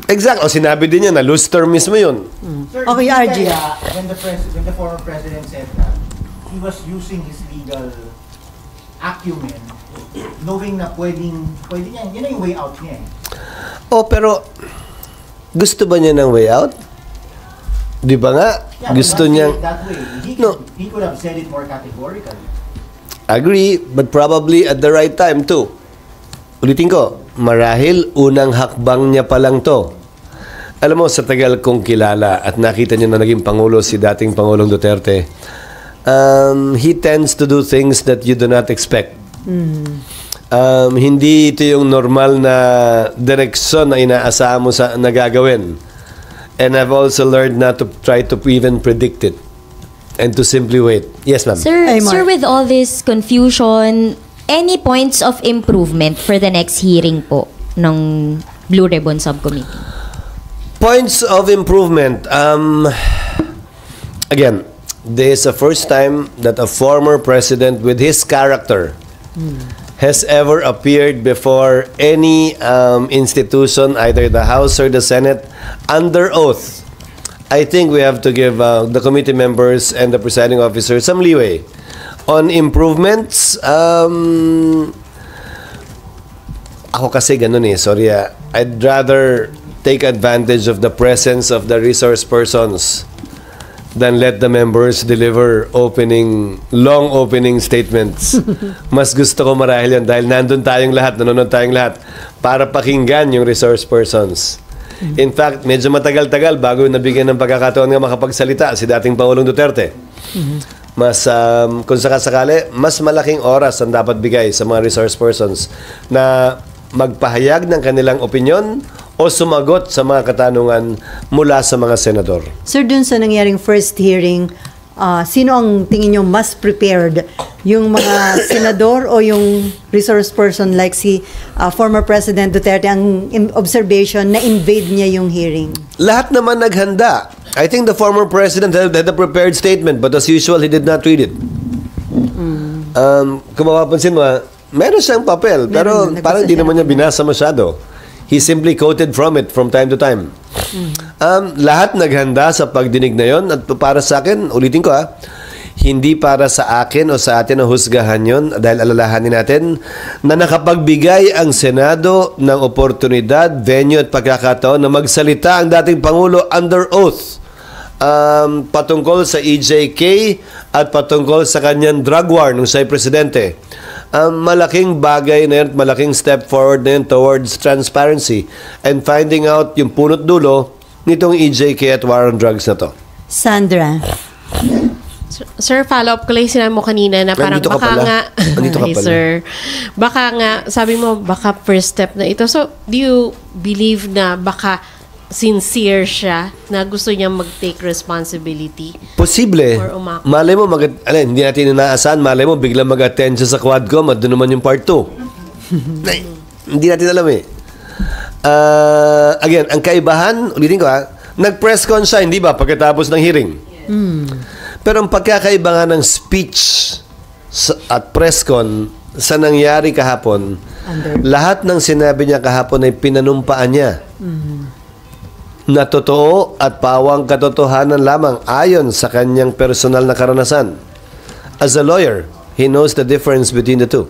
Exact. O sinabi din niya na loose term mismo yun. Sir, Okay, RG. when the former president said that he was using his legal acumen, knowing na pwede niya, yun na yung way out niya eh. Oh, pero gusto ba niya ng way out? Di ba nga? Yeah, Gusto but not niya... say it that way. He could have said it more categorically. Agree, but probably at the right time too. Ulitin ko, marahil unang hakbang niya pa lang to. Alam mo, sa tagal kong kilala at nakita niyo na naging Pangulo si dating Pangulong Duterte, he tends to do things that you do not expect. Hindi ito yung normal na direksyon na inaasahan mo sa nagagawin. And I've also learned not to try to even predict it and to simply wait. Yes, ma'am. Sir, Ay, Mark. sir, with all this confusion, any points of improvement for the next hearing po ng Blue Ribbon Subcommittee? Points of improvement. Again, this is the first time that a former president with his character has ever appeared before any institution, either the House or the Senate, under oath. I think we have to give the committee members and the presiding officer some leeway. On improvements, ako kasi ganun eh, sorry I'd rather take advantage of the presence of the resource persons than let the members deliver long opening statements. Mas gusto ko marahil yan dahil nandun tayong lahat, nanonood tayong lahat para pakinggan yung resource persons. In fact, medyo matagal-tagal bago nabigyan ng pagkakataon nga makapagsalita si dating Pangulong Duterte. Mas, kung sakasakali, mas malaking oras ang dapat bigay sa mga resource persons na magpahayag ng kanilang opinyon o sumagot sa mga katanungan mula sa mga senador. Sir, dun sa nangyaring first hearing, sino ang tingin nyo mas prepared? Yung mga senador o yung resource person like si former President Duterte? Ang observation na invade niya yung hearing. Lahat naman naghanda. I think the former president had a prepared statement, but as usual, he did not read it. Kung mapapansin mo, meron siyang papel, pero parang di naman niya binasa masyado. He simply quoted from it from time to time. Lahat naghanda sa pagdinig na yon at para sa akin, ulitin ko hindi para sa akin o sa atin na husgahan yon dahil alalahanin natin na nakapagbigay ang Senado ng oportunidad, venue at pagkakataon na magsalita ang dating Pangulo under oath patungkol sa EJK at patungkol sa kanyang drug war nung siya'y presidente. Malaking bagay na yun, malaking step forward na yun towards transparency and finding out yung punot dulo nitong EJK at war on drugs na to. Sandra. Sir, follow-up ko lang yung sinabi mo kanina na parang Nandito ka baka pala. nga, Nandito ka Hi, pala. sir, baka nga, sabi mo, baka first step na ito. So, do you believe na baka sincere siya na gusto niya mag-take responsibility? Posible. Or umak- Malay mo, hindi natin inaasahan, malay mo, biglang mag-attend siya sa Quadcom at doon naman yung part 2. Hindi natin alam eh. Again, ang kaibahan, ulitin ko nag-press con siya, hindi ba, pagkatapos ng hearing? Pero ang pagkakaiba nga ng speech at press con sa nangyari kahapon, lahat ng sinabi niya kahapon ay pinanumpaan niya. Na totoo at pawang katotohanan lamang ayon sa kanyang personal na karanasan. As a lawyer, he knows the difference between the two.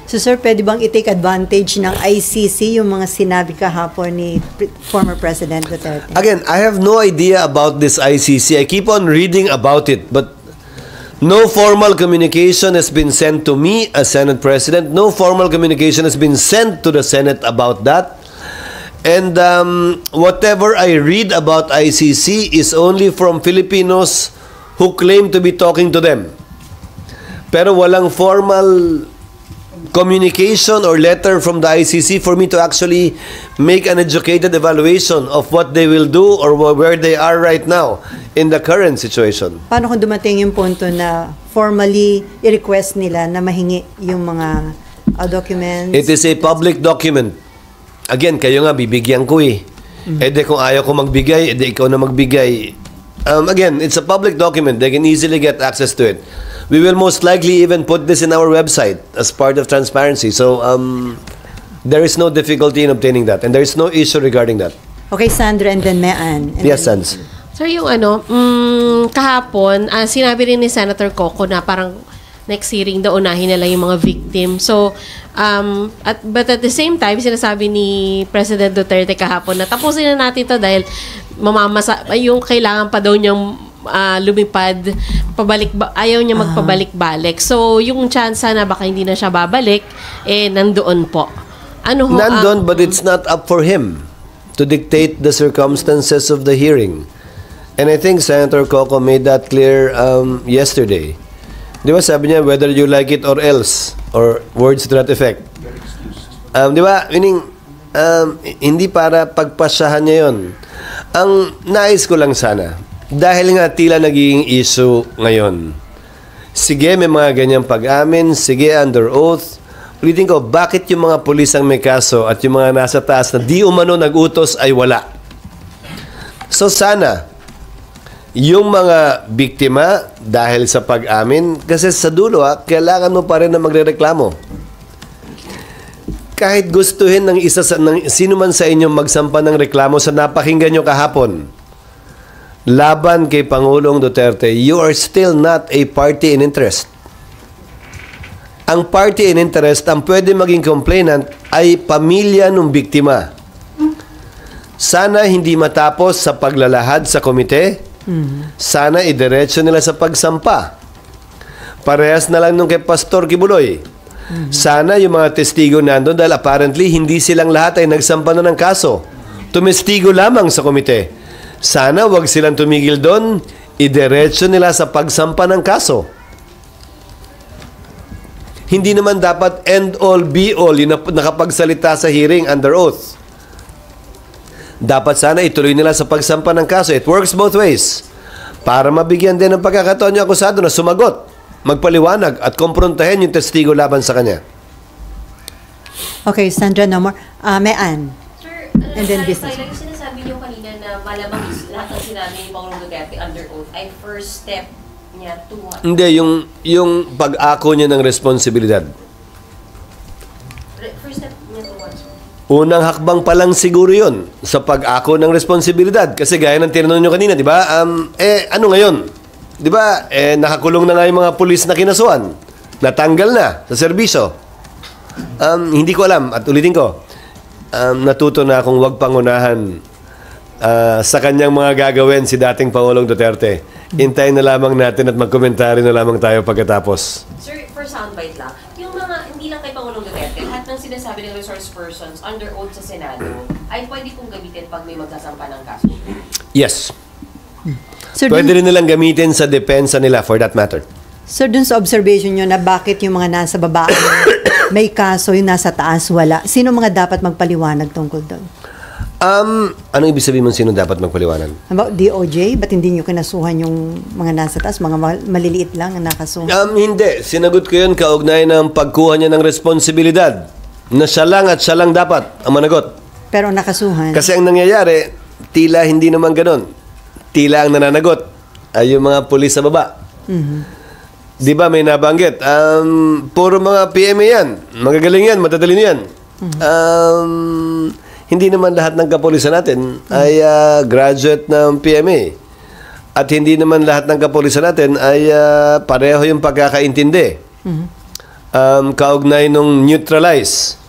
So sir, pwede bang i-take advantage ng ICC yung mga sinabi kahapon ni former President Duterte? Again, I have no idea about this ICC. I keep on reading about it, but no formal communication has been sent to me as Senate President. No formal communication has been sent to the Senate about that. And whatever I read about ICC is only from Filipinos who claim to be talking to them. Pero walang formal communication or letter from the ICC for me to actually make an educated evaluation of what they will do or where they are right now in the current situation. Paano kung dumating yung punto na formally i-request nila na mahingi yung mga documents? It is a public document. Again, kayo nga bibigyan ko eh. Eh di kung ayaw ko magbigay, eh di ikaw na magbigay. Again, it's a public document. They can easily get access to it. We will most likely even put this in our website as part of transparency. So, there is no difficulty in obtaining that. And there is no issue regarding that. Okay, Sandra, and then Mean. And Yes, then- Sans. Sir, yung kahapon, sinabi rin ni Senator Coco na parang next hearing daw unahin nila yung mga victim. So, but at the same time, sinasabi ni President Duterte kahapon na tapusin na natin to dahil yung kailangan pa daw niyang lumipad, ayaw niya magpabalik-balik. So, yung chance na baka hindi na siya babalik, nandoon po. Nandun, but it's not up for him to dictate the circumstances of the hearing. And I think Senator Coco made that clear yesterday. Di ba sabi niya, whether you like it or else, or words to that effect. Di ba, meaning, hindi para pagpasyahan niya yun. Ang nais ko lang sana, dahil nga tila naging issue ngayon. Sige, may mga ganyang pag-amin, sige, under oath. Ulitin ko, bakit yung mga pulis ang may kaso at yung mga nasa taas na di umano nag-utos ay wala? So sana, yung mga biktima dahil sa pag-amin, kasi sa dulo kailangan mo pa rin na magrereklamo. Kahit gustuhin ng sino man sa inyo magsampa ng reklamo sa napakinggan nyo kahapon, laban kay Pangulong Duterte, you are still not a party in interest. Ang party in interest, ang pwede maging complainant ay pamilya ng biktima. Sana hindi matapos sa paglalahad sa komite. Sana idiretso nila sa pagsampa. Parehas na lang nung kay Pastor Kibuloy. Sana yung mga testigo nandun, dahil apparently hindi silang lahat ay nagsampa na ng kaso. Tumestigo lamang sa komite. Sana wag silang tumigil doon, idiretso nila sa pagsampa ng kaso. Hindi naman dapat end all be all yung nakapagsalita sa hearing under oath. Dapat sana ituloy nila sa pagsampa ng kaso. It works both ways. Para mabigyan din ng pagkakataon yung akusado na sumagot, magpaliwanag at kumprontahin yung testigo laban sa kanya. Okay, Sandra, no more. Mean. Sir, And then business. Yung sinasabi niyo kanina na malamang lahat ng sinabi ni Pangulong Duterte under oath ay first step niya to what? Hindi, yung pag-ako niya ng responsibilidad. First step niya to what? Unang hakbang pa lang siguro yun sa pag-ako ng responsibilidad. Kasi gaya ng tinanong nyo kanina, di ba? Ano ngayon? Di ba? Nakakulong na nga yung mga pulis na kinasuan. Natanggal na sa serbisyo. Hindi ko alam. At ulitin ko, natuto na akong wag pangunahan sa kanyang mga gagawin si dating Pangulong Duterte. Hintayin na lamang natin at magkomentary na lamang tayo pagkatapos. Sir, for soundbite lang, yung mga, hindi lang kay Pangulong Duterte, lahat ng sinasabi ng resource persons under oath sa Senado ay pwede pong gamitin pag may magsasampa ng kaso. Yes. Sir, Pwede rin nilang gamitin sa depensa nila for that matter. Sir, dun sa observation nyo na bakit yung mga nasa baba may kaso, yung nasa taas wala, sino mga dapat magpaliwanag tungkol doon? Anong ibig sabihin mo sino dapat magpaliwanag? About DOJ? Ba't hindi nyo kinasuhan yung mga nasa taas? Mga maliliit lang ang nakasuhan? Hindi. Sinagot ko yun kaugnay ng pagkuha niya ng responsibilidad na siya lang at siya lang dapat ang managot. Pero nakasuhan? Kasi ang nangyayari, tila hindi naman ganon. Tila ang nananagot ay yung mga pulis sa baba. Di ba may nabanggit? Puro mga PMA yan. Magagaling yan, matatalino yan. Hindi naman lahat ng kapulisan natin ay graduate ng PMA. At hindi naman lahat ng kapulisan natin ay pareho yung pagkakaintindi. Kaugnay nung neutralize.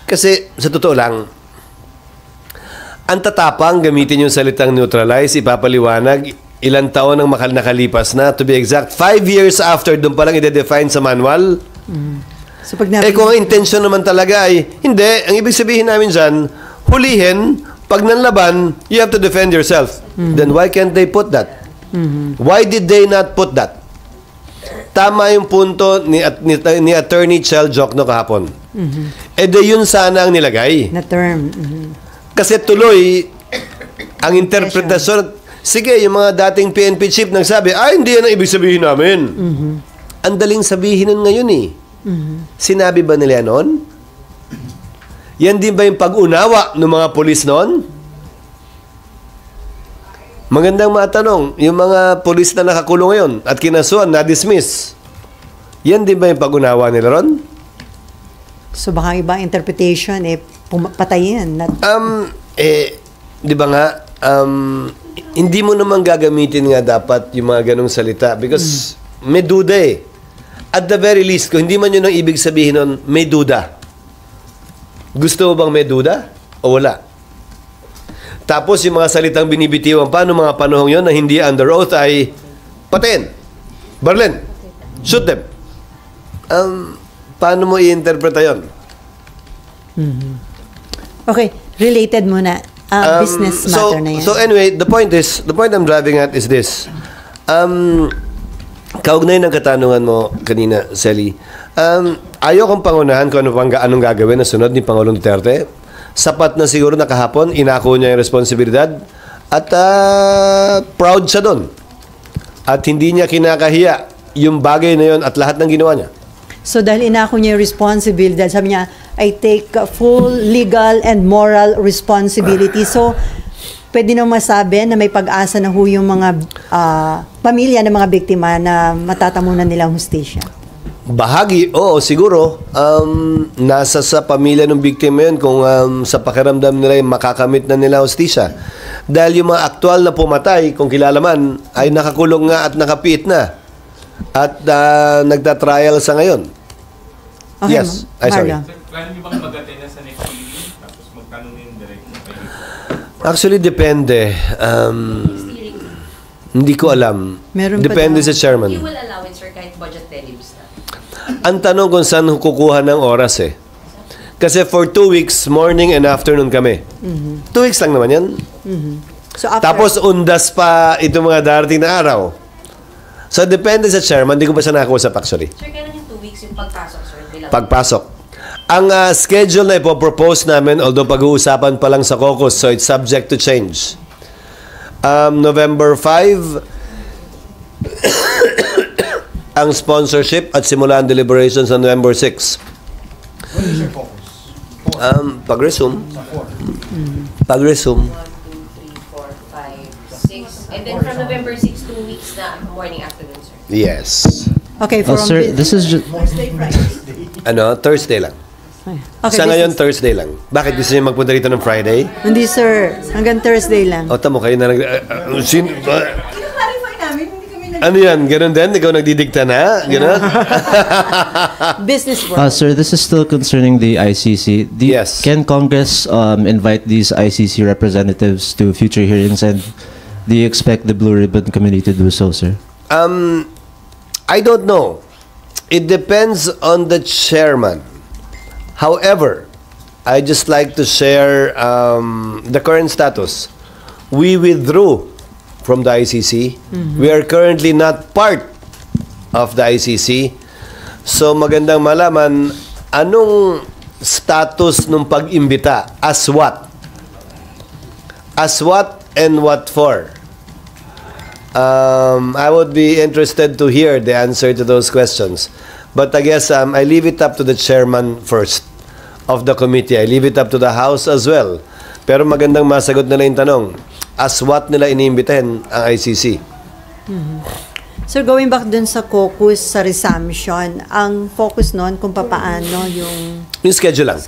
Kasi sa totoo lang, ang tatapang gamitin yung salitang neutralize, ipapaliwanag, ilang taon ang nakalipas na, to be exact, 5 years after, doon palang i-define sa manual. So, pag Kung ang intention naman talaga ay, hindi, ang ibig sabihin namin dyan, hulihin, pag nanlaban, you have to defend yourself. Then why can't they put that? Why did they not put that? Tama yung punto ni Attorney Chel Jokno kahapon. De yun sana ang nilagay. Na term. Kasi tuloy, ang interpretasyon, sige, yung mga dating PNP chief nagsabi, hindi yan ang ibig sabihin namin. Ang daling sabihin nun ngayon eh. Sinabi ba nila noon? Yan din ba yung pag-unawa ng mga polis noon? Magandang matanong, yung mga polis na nakakulong ngayon at kinasuhan, na-dismiss, yan din ba yung pag-unawa nila ron? So baka ibang interpretation, patayin. Di ba nga, hindi mo naman gagamitin nga dapat yung mga ganong salita because may duda eh. At the very least, kung hindi man yun ang ibig sabihin nun, may duda. Gusto mo bang may duda? O wala? Tapos yung mga salitang binibitiwan pa noong mga panahong yon na hindi under oath ay patayin. Barlen, shoot them. Paano mo i-interpreta yun? Okay, related muna. Business matter na yan. So anyway, the point I'm driving at is this. Kaugnay ng katanungan mo kanina, Sally, ayaw kong pangunahan kung anong gagawin na sunod ni Pangulong Duterte. Sapat na siguro na kahapon, inako niya yung responsibilidad at proud siya doon. At hindi niya kinakahiya yung bagay na yun at lahat ng ginawa niya. So dahil inako niya yung responsibilidad, sabi niya, I take full legal and moral responsibility. So, pwede na masabi na may pag-asa na yung mga pamilya ng mga biktima na matatamunan nilang hustisya. Bahagi, oo, siguro. Nasa sa pamilya ng biktima yun kung sa pakiramdam nila yung makakamit na nila hustisya. Dahil yung mga aktual na pumatay, kung kilala man, ay nakakulong nga at nakapiit na. At nagtatrial sa ngayon. Okay, yes. Ay, sorry. Sir, plan niyo bang mag-attend na sa next hearing tapos magtanungin direct na kayo? Actually, depende. Hindi ko alam. Depende sa chairman. You will allow it, sir, kahit budgetary leaves na. Ang tanong kung saan kukuha ng oras eh. Kasi for 2 weeks, morning and afternoon kami. 2 weeks lang naman yan. So after, Tapos undas pa itong mga darating na araw. So depende sa chairman. Hindi ko pa siya nakakusap actually. Sir, kailan yung 2 weeks yung pagpasok, sir? Pagpasok. Ang schedule na ipopropose namin, although pag-uusapan pa lang sa caucus, so it's subject to change. November 5, ang sponsorship at simula ang deliberations on November 6. When is your focus? Pag-resume. Sa 4. Pag-resume. 1, 2, 3, 4, 5, 6. And then from November 6, 2 weeks na morning afternoon, sir. Yes. okay, from Sir, this is just... Thursday lang. okay, Sa ngayon, Thursday lang. Bakit gusto niyo magpunta rito ng Friday? Hindi sir, hanggang Thursday lang. O, tamo kayo na I-clarify namin, hindi kami ano yan? Ganun din? Ikaw nagdidikta na? Ganun? Business world. Sir, this is still concerning the ICC. Yes. Can Congress invite these ICC representatives to future hearings, and do you expect the Blue Ribbon Committee to do so, sir? I don't know. It depends on the chairman. However, I just like to share the current status. We withdrew from the ICC. We are currently not part of the ICC. So magandang malaman anong status nung pag-imbita. As what? As what and what for? I would be interested to hear the answer to those questions. But I guess I leave it up to the chairman first of the committee. I leave it up to the House as well. Pero magandang masagot nila yung tanong. As what nila iniimbitahin ang ICC? So going back dun sa caucus, sa resumption, ang focus nun kung papaano yung Schedule lang.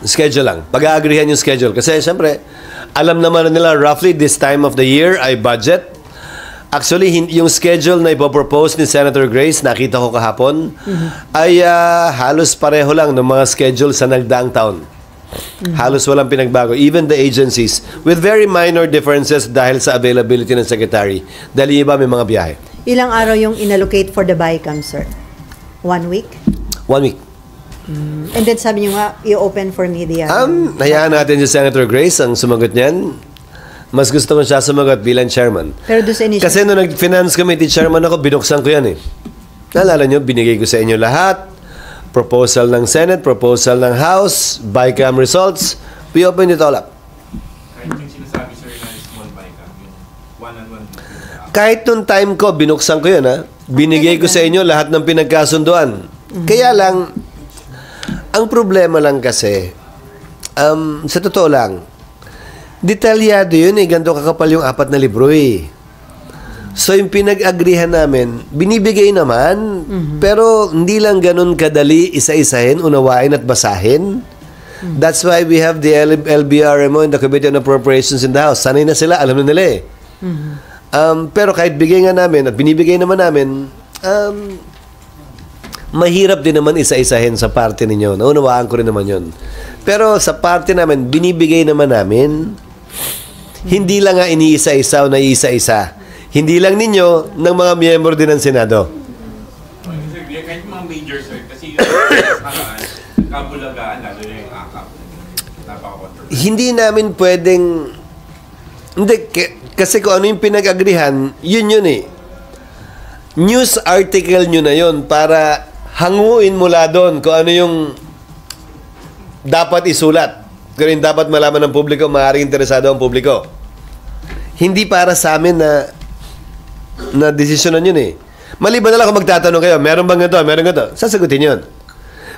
Schedule lang. Pag-aagrihan yung schedule. Kasi siyempre, alam naman nila roughly this time of the year ay budget. Actually, yung schedule na ipopropose ni Senator Grace, nakita ko kahapon, ay halos pareho lang ng mga schedule sa nagdaang taon. Halos walang pinagbago. Even the agencies, with very minor differences dahil sa availability ng secretary. Dahil yung iba may mga biyahe. Ilang araw yung inallocate for the BICAM, sir? 1 week? 1 week. And then sabi niyo nga, i-open for media. Hayaan natin si Senator Grace ang sumagot niyan. Mas gusto ko siya sumagot bilang chairman. Pero doon sa initial... Kasi nung nag-finance committee chairman ako, binuksan ko yan eh. Naalala nyo, binigay ko sa inyo lahat. Proposal ng Senate, proposal ng House, BICAM results. We opened it all up. Kahit yung sinasabi, sir, na small BICAM, yung one-on-one. Kahit nung time ko, binuksan ko yun ha. Binigay ko sa inyo lahat ng pinagkasunduan. Kaya lang, ang problema lang kasi, sa totoo lang, detalyado yun eh. Ganito kakapal yung 4 na libro eh. So yung pinag-agrihan namin, binibigay naman, pero hindi lang ganun kadali isa-isahin, unawain at basahin. That's why we have the LBRMO and the Committee on Appropriations in the House. Sanay na sila, alam na nila eh. Pero kahit bigay nga namin at binibigay naman namin, mahirap din naman isa-isahin sa party ninyo. Naunawaan ko rin naman yun. Pero sa party namin, binibigay naman namin, hindi lang nga iniisa-isa o naiisa-isa. Hindi lang ninyo, ng mga miyembro din ng Senado. Sir, kahit mga major, sir, kasi kabulagaan, lalo na yung AKAP. Napaka-controversial. Hindi namin pwedeng... Hindi, kasi kung ano yung pinag-agrihan, yun eh. News article nyo na yun para hanguin mula doon kung ano yung dapat isulat. Kung yung dapat malaman ng publiko, maaaring interesado ang publiko. Hindi para sa amin na desisyonan yun eh. Maliban na lang kung magtatanong kayo, meron bang ganito, meron ganito, sasagutin yun.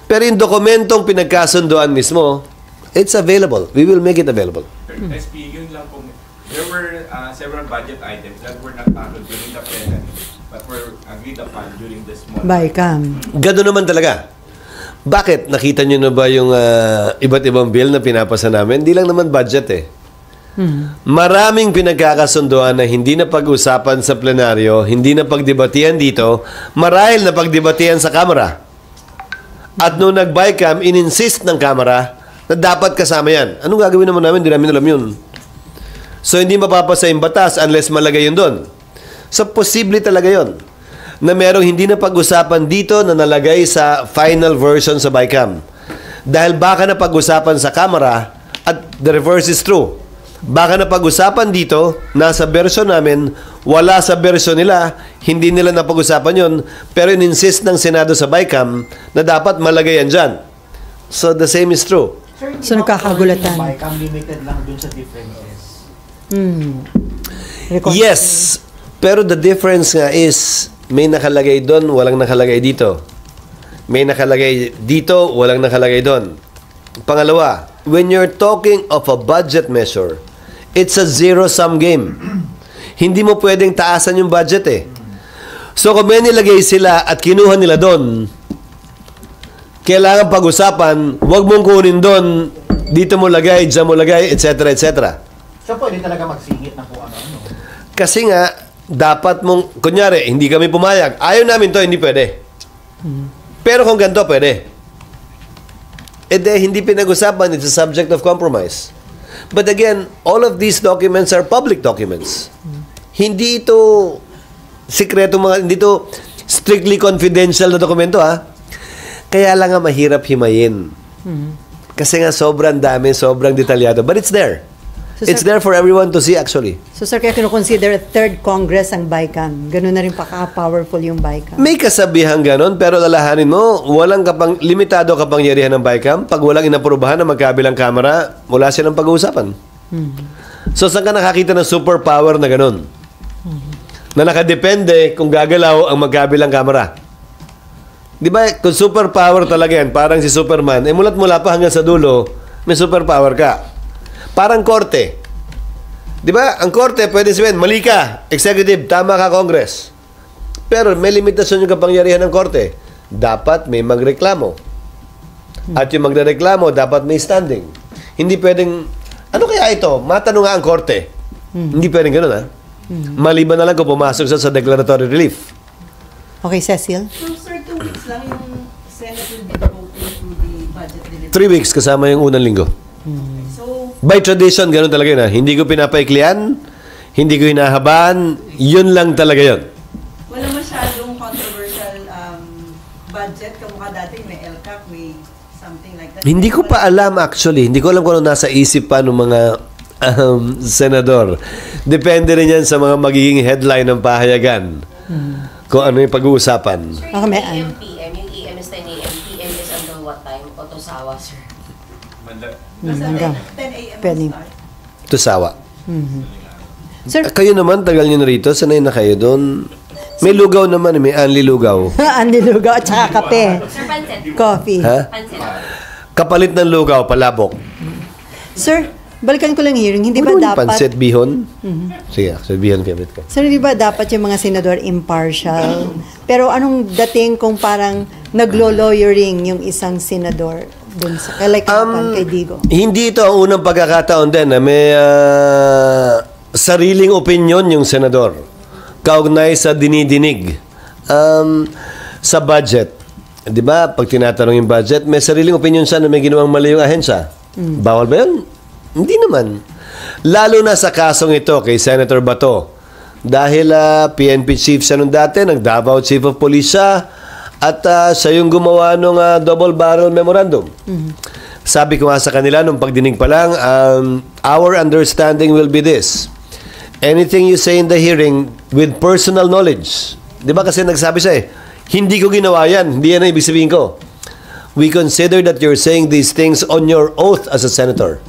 Pero yung dokumentong pinagkasunduan mismo, it's available. We will make it available. SP, yun lang po. There were several budget items that were not tackled during the plenary but were agreed upon during the small BICAM. Gano'n naman talaga. Bakit? Nakita nyo na ba yung iba't ibang bill na pinapasa namin? Hindi lang naman budget eh. Maraming pinagkakasunduan na hindi na pag-usapan sa plenaryo, hindi na pagdebatihan dito, marahil na pagdebatihan sa Kamara. At nung nag-BICAM, in-insist ng Kamara na dapat kasama yan. Anong gagawin naman namin? Hindi namin alam yun. So, hindi mapapasa yung batas unless malagay yun doon. So, posible talaga yun na merong hindi na pag-usapan dito na nalagay sa final version sa BICAM. Dahil baka na pag-usapan sa Kamara at the reverse is true. Baka na pag-usapan dito, nasa version namin, wala sa version nila, hindi nila napag-usapan yun, pero in-insist ng Senado sa BICAM na dapat malagay yan dyan. So, the same is true. Sir, So, nakakagulatan. BICAM limited lang dun sa differences. Yes, pero the difference nga is, may nakalagay doon, walang nakalagay dito. May nakalagay dito, walang nakalagay doon. Pangalawa, when you're talking of a budget measure, it's a zero-sum game. Hindi mo pwedeng taasan yung budget eh. So kung may nilagay sila at kinuha nila doon, kailangan pag-usapan, huwag mong kunin doon, dito mo lagay, dyan mo lagay, etc. etc. So pwede talaga magsingit ng kung ano-ano. Kasi nga, dapat mong, kunyari, hindi kami pumayag. Ayaw namin to, hindi pwede. Pero kung ganito, pwede. E de, hindi pinag-usapan, it's a subject of compromise. But again, all of these documents are public documents. Hindi ito sikreto hindi ito strictly confidential na dokumento ha. Kaya lang nga mahirap himayin. Kasi nga sobrang dami, sobrang detalyado. But it's there. So, It's sir, there for everyone to see actually. So, sir, kaya kinukonsider third Congress ang BICAM. Ganun na rin paka-powerful yung BICAM. May kasabihan ganon, pero lalahanin mo, walang limitado kapangyarihan ng BICAM. Pag walang inaprubahan ng magkabilang kamera, wala silang pag-uusapan. So, saan ka nakakita ng superpower na ganon? Na nakadepende kung gagalaw ang magkabilang kamera. Di ba, kung superpower talaga yan, parang si Superman, mulat-mula pa hanggang sa dulo, may superpower ka. Parang korte. Di ba? Ang korte, pwede sabihin, mali ka, executive, tama ka, Congress. Pero may limitasyon yung kapangyarihan ng korte. Dapat may magreklamo. At yung magreklamo, dapat may standing. Hindi pwedeng, ano kaya ito? Matanong nga ang korte. Hindi pwedeng ganun, ha? Maliban na lang kung pumasok sa declaratory relief. Okay, Cecil? So, sir, 2 weeks lang yung Senate will be devoted to the budget delivery. 3 weeks kasama yung unang linggo. So, By tradition, ganun talaga yun, ha? Hindi ko pinapaiklian, hindi ko hinahabaan, yun lang talaga yun. wala masyadong controversial budget. Kamukha dati may LCAP, may something like that. Hindi ko pa alam actually. Hindi ko alam kung ano nasa isip pa ng mga senador. Depende rin yan sa mga magiging headline ng pahayagan. Kung ano yung pag-uusapan. Sir, Baka yung may- AM, PM, yung AM is 10 AM, PM is until what time? Otosawa, sir. Basta hanggang 10 a.m. pwedeng. start. Tusawa. Sir, Kayo naman, tagal nyo na rito. Sanay na kayo doon. May lugaw naman, may anli lugaw. Andy Lugaw at saka kape. Sir, pansit. Coffee. Ha? Pansit. Kapalit ng lugaw, palabok. Sir, balikan ko lang hearing. Hindi ba Ano yung dapat... Pansit bihon? Sige, so bihon favorite ko. Sir, di ba dapat yung mga senador impartial? Pero anong dating kung parang naglo-lawyering yung isang senador dun sa like kay Digo? Hindi ito ang unang pagkakataon din na may sariling opinion yung senador. Kaugnay sa dinidinig. Sa budget. Di ba? Pag tinatanong yung budget, may sariling opinion siya na may ginawang mali yung ahensya. Bawal ba yun? Hindi naman. Lalo na sa kasong ito kay Senator Bato. Dahil PNP chief siya nung dati, nag-Davao Chief of Police siya, at siya yung gumawa ng double barrel memorandum. Sabi ko nga sa kanila nung pagdinig pa lang, our understanding will be this. Anything you say in the hearing with personal knowledge. Di ba kasi nagsabi siya hindi ko ginawa yan. Hindi yan ang ibig sabihin ko. We consider that you're saying these things on your oath as a senator.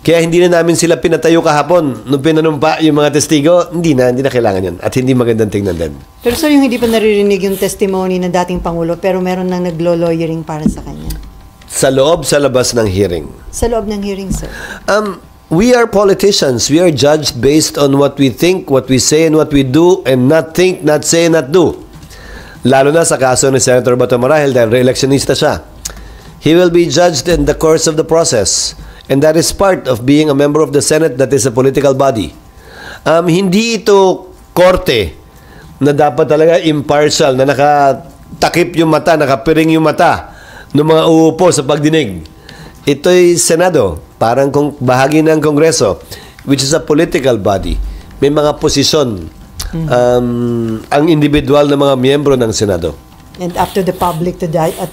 Kaya hindi na namin sila pinatayo kahapon nung pinanumpa yung mga testigo. Hindi na kailangan yan. At hindi magandang tingnan din. Pero sir, yung hindi pa naririnig yung testimony ng dating Pangulo, pero meron nang naglo-lawyering para sa kanya. Sa loob, sa labas ng hearing. Sa loob ng hearing, sir. We are politicians. We are judged based on what we think, what we say, and what we do, and not think, not say, not do. Lalo na sa kaso ni Senator Bato Marahil dahil re-electionista siya. He will be judged in the course of the process. And that is part of being a member of the Senate that is a political body. Hindi ito korte na dapat talaga impartial, na nakatakip yung mata, nakapiring yung mata ng mga uupo sa pagdinig. Ito'y Senado, parang kung bahagi ng Kongreso, which is a political body. May mga posisyon ang individual na mga miyembro ng Senado. And up to the public to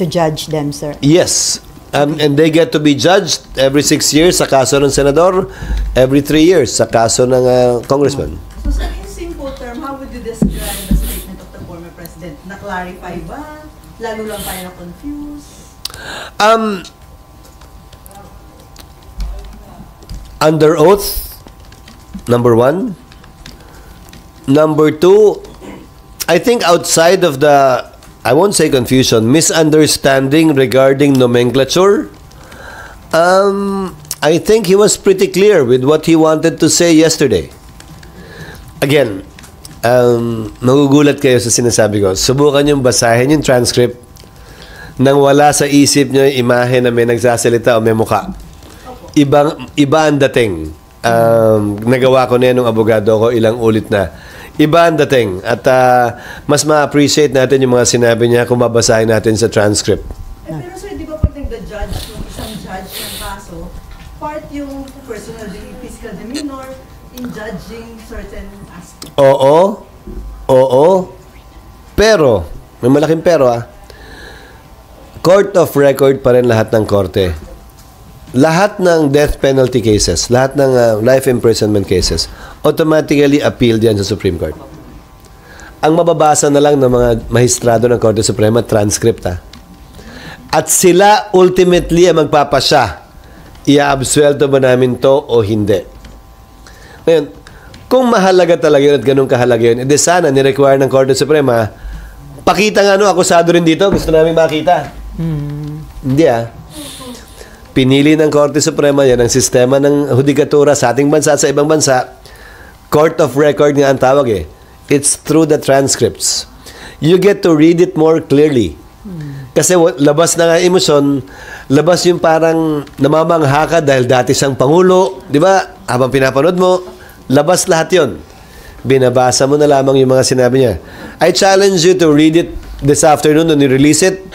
judge them, sir. Yes. And they get to be judged every 6 years sa kaso ng senador, every 3 years sa kaso ng congressman. So sir, in simple term, how would you describe the statement of the former president? Na-clarify ba? Lalo lang tayo na-confuse? Under oath, number 1. Number 2, I think outside of the, I won't say confusion, misunderstanding regarding nomenclature, I think he was pretty clear with what he wanted to say yesterday. Again, magugulat kayo sa sinasabi ko. Subukan yung basahin yung transcript nang wala sa isip nyo yung imahe na may nagsasalita o may mukha. Iba ang dating. Nagawa ko na yan ng abogado ko ilang ulit na. Iba ang dating. At mas ma-appreciate natin yung mga sinabi niya kung babasahin natin sa transcript. Pero sir, di ba pag nagda-judge yung isang judge ng kaso, part yung personal physical demeanor in judging certain aspects? Oo. Pero, may malaking pero court of record pa rin lahat ng korte. Lahat ng death penalty cases, lahat ng life imprisonment cases, automatically appealed yan sa Supreme Court. Ang mababasa na lang ng mga mahistrado ng Korte Suprema, transcript At sila ultimately ang magpapasya, i-absuelto ba namin to o hindi. Ngayon, kung mahalaga talaga yun at ganun kahalaga yun, edi sana ni-require ng Korte Suprema, pakita nga akusado rin dito, gusto namin makita. Hindi Pinili ng Korte Suprema, yan ang sistema ng hudikatura sa ating bansa at sa ibang bansa. Court of record nga ang tawag It's through the transcripts. You get to read it more clearly. Kasi labas na nga emosyon, labas yung parang namamangha ka dahil dati siyang Pangulo, di ba? Habang pinapanood mo, labas lahat yon. Binabasa mo na lamang yung mga sinabi niya. I challenge you to read it this afternoon when you release it,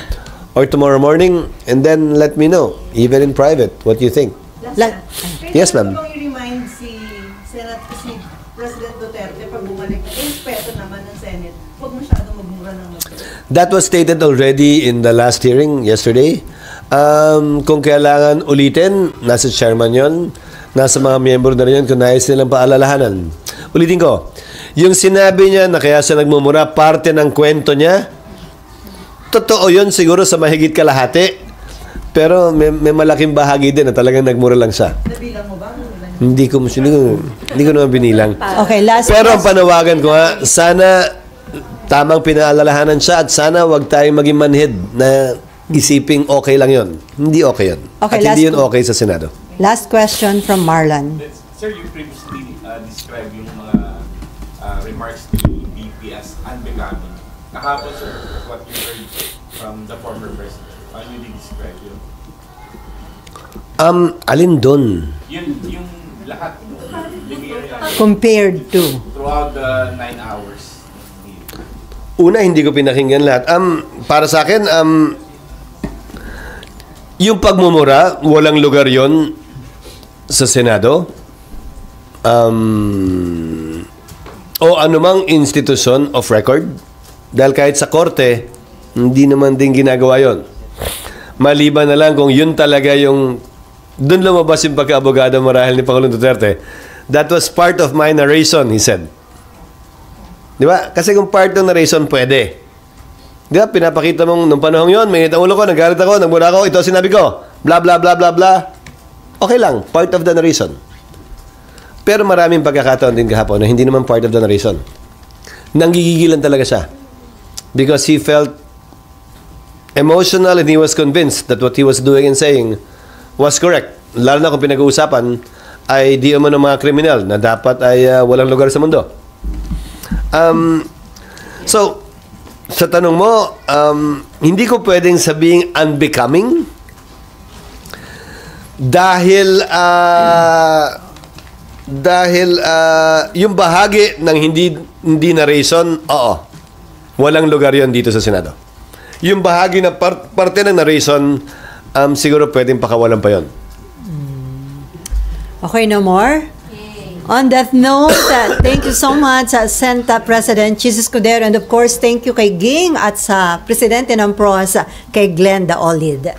or tomorrow morning, and then let me know, even in private, what you think. Yes, ma'am. Kung i-remind si President Duterte pag bumalik, respeto naman ng Senate, huwag masyadong magmura ng That was stated already in the last hearing yesterday. Kung kailangan ulitin, nasa chairman yon, nasa mga miyembro na rin yun kung nais nilang paalalahanan. Ulitin ko, yung sinabi niya na kaya siya nagmumura, parte ng kwento niya, totoo yun siguro sa mahigit kalahati. Pero may malaking bahagi din na talagang nagmura lang siya. Nabilang mo ba? Hindi ko naman binilang. Okay, last Pero ang question. panawagan ko nga, sana tamang pinaalalahanan siya at sana wag tayong maging manhid na isiping okay lang yon. Hindi okay yun. Okay, at hindi last yun okay sa Senado. Last question from Marlon. Sir, you previously described yung mga remarks ni BP as unbecoming. Kahapon, sir, what you heard from the former president, how you describe yun? Alin doon? Yung lahat, Compared to. throughout the 9 hours. Una, hindi ko pinakinggan lahat. Para sa akin, yung pagmumura, walang lugar yon sa Senado. O anumang institution of record. Dahil kahit sa korte, hindi naman din ginagawa yon. Maliban na lang kung yun talaga yung doon lumabas yung pagka-abogado marahil ni Pangulong Duterte. That was part of my narration, he said. Di ba? Kasi kung part ng narration, pwede. Di ba? Pinapakita mong nung panahon yon, may ulo ko, nagalit ako, nagmula ako, ito sinabi ko. Blah, blah, blah, blah, blah. Okay lang. Part of the narration. Pero maraming pagkakataon din kahapon na hindi naman part of the narration. Nanggigigilan talaga siya. Because he felt emotional and he was convinced that what he was doing and saying was correct. Lalo na kung pinag-uusapan ay di umano mga kriminal na dapat ay walang lugar sa mundo. So, sa tanong mo, hindi ko pwedeng sabing unbecoming dahil yung bahagi ng hindi narration, oo, walang lugar yon dito sa Senado. Yung bahagi na parte ng narration, siguro pwedeng pakawalan pa yon. Okay, no more? On that note, thank you so much sa Senta President Chis Escudero, and of course, thank you kay Ging at sa Presidente ng PROS, kay Glenda Olid.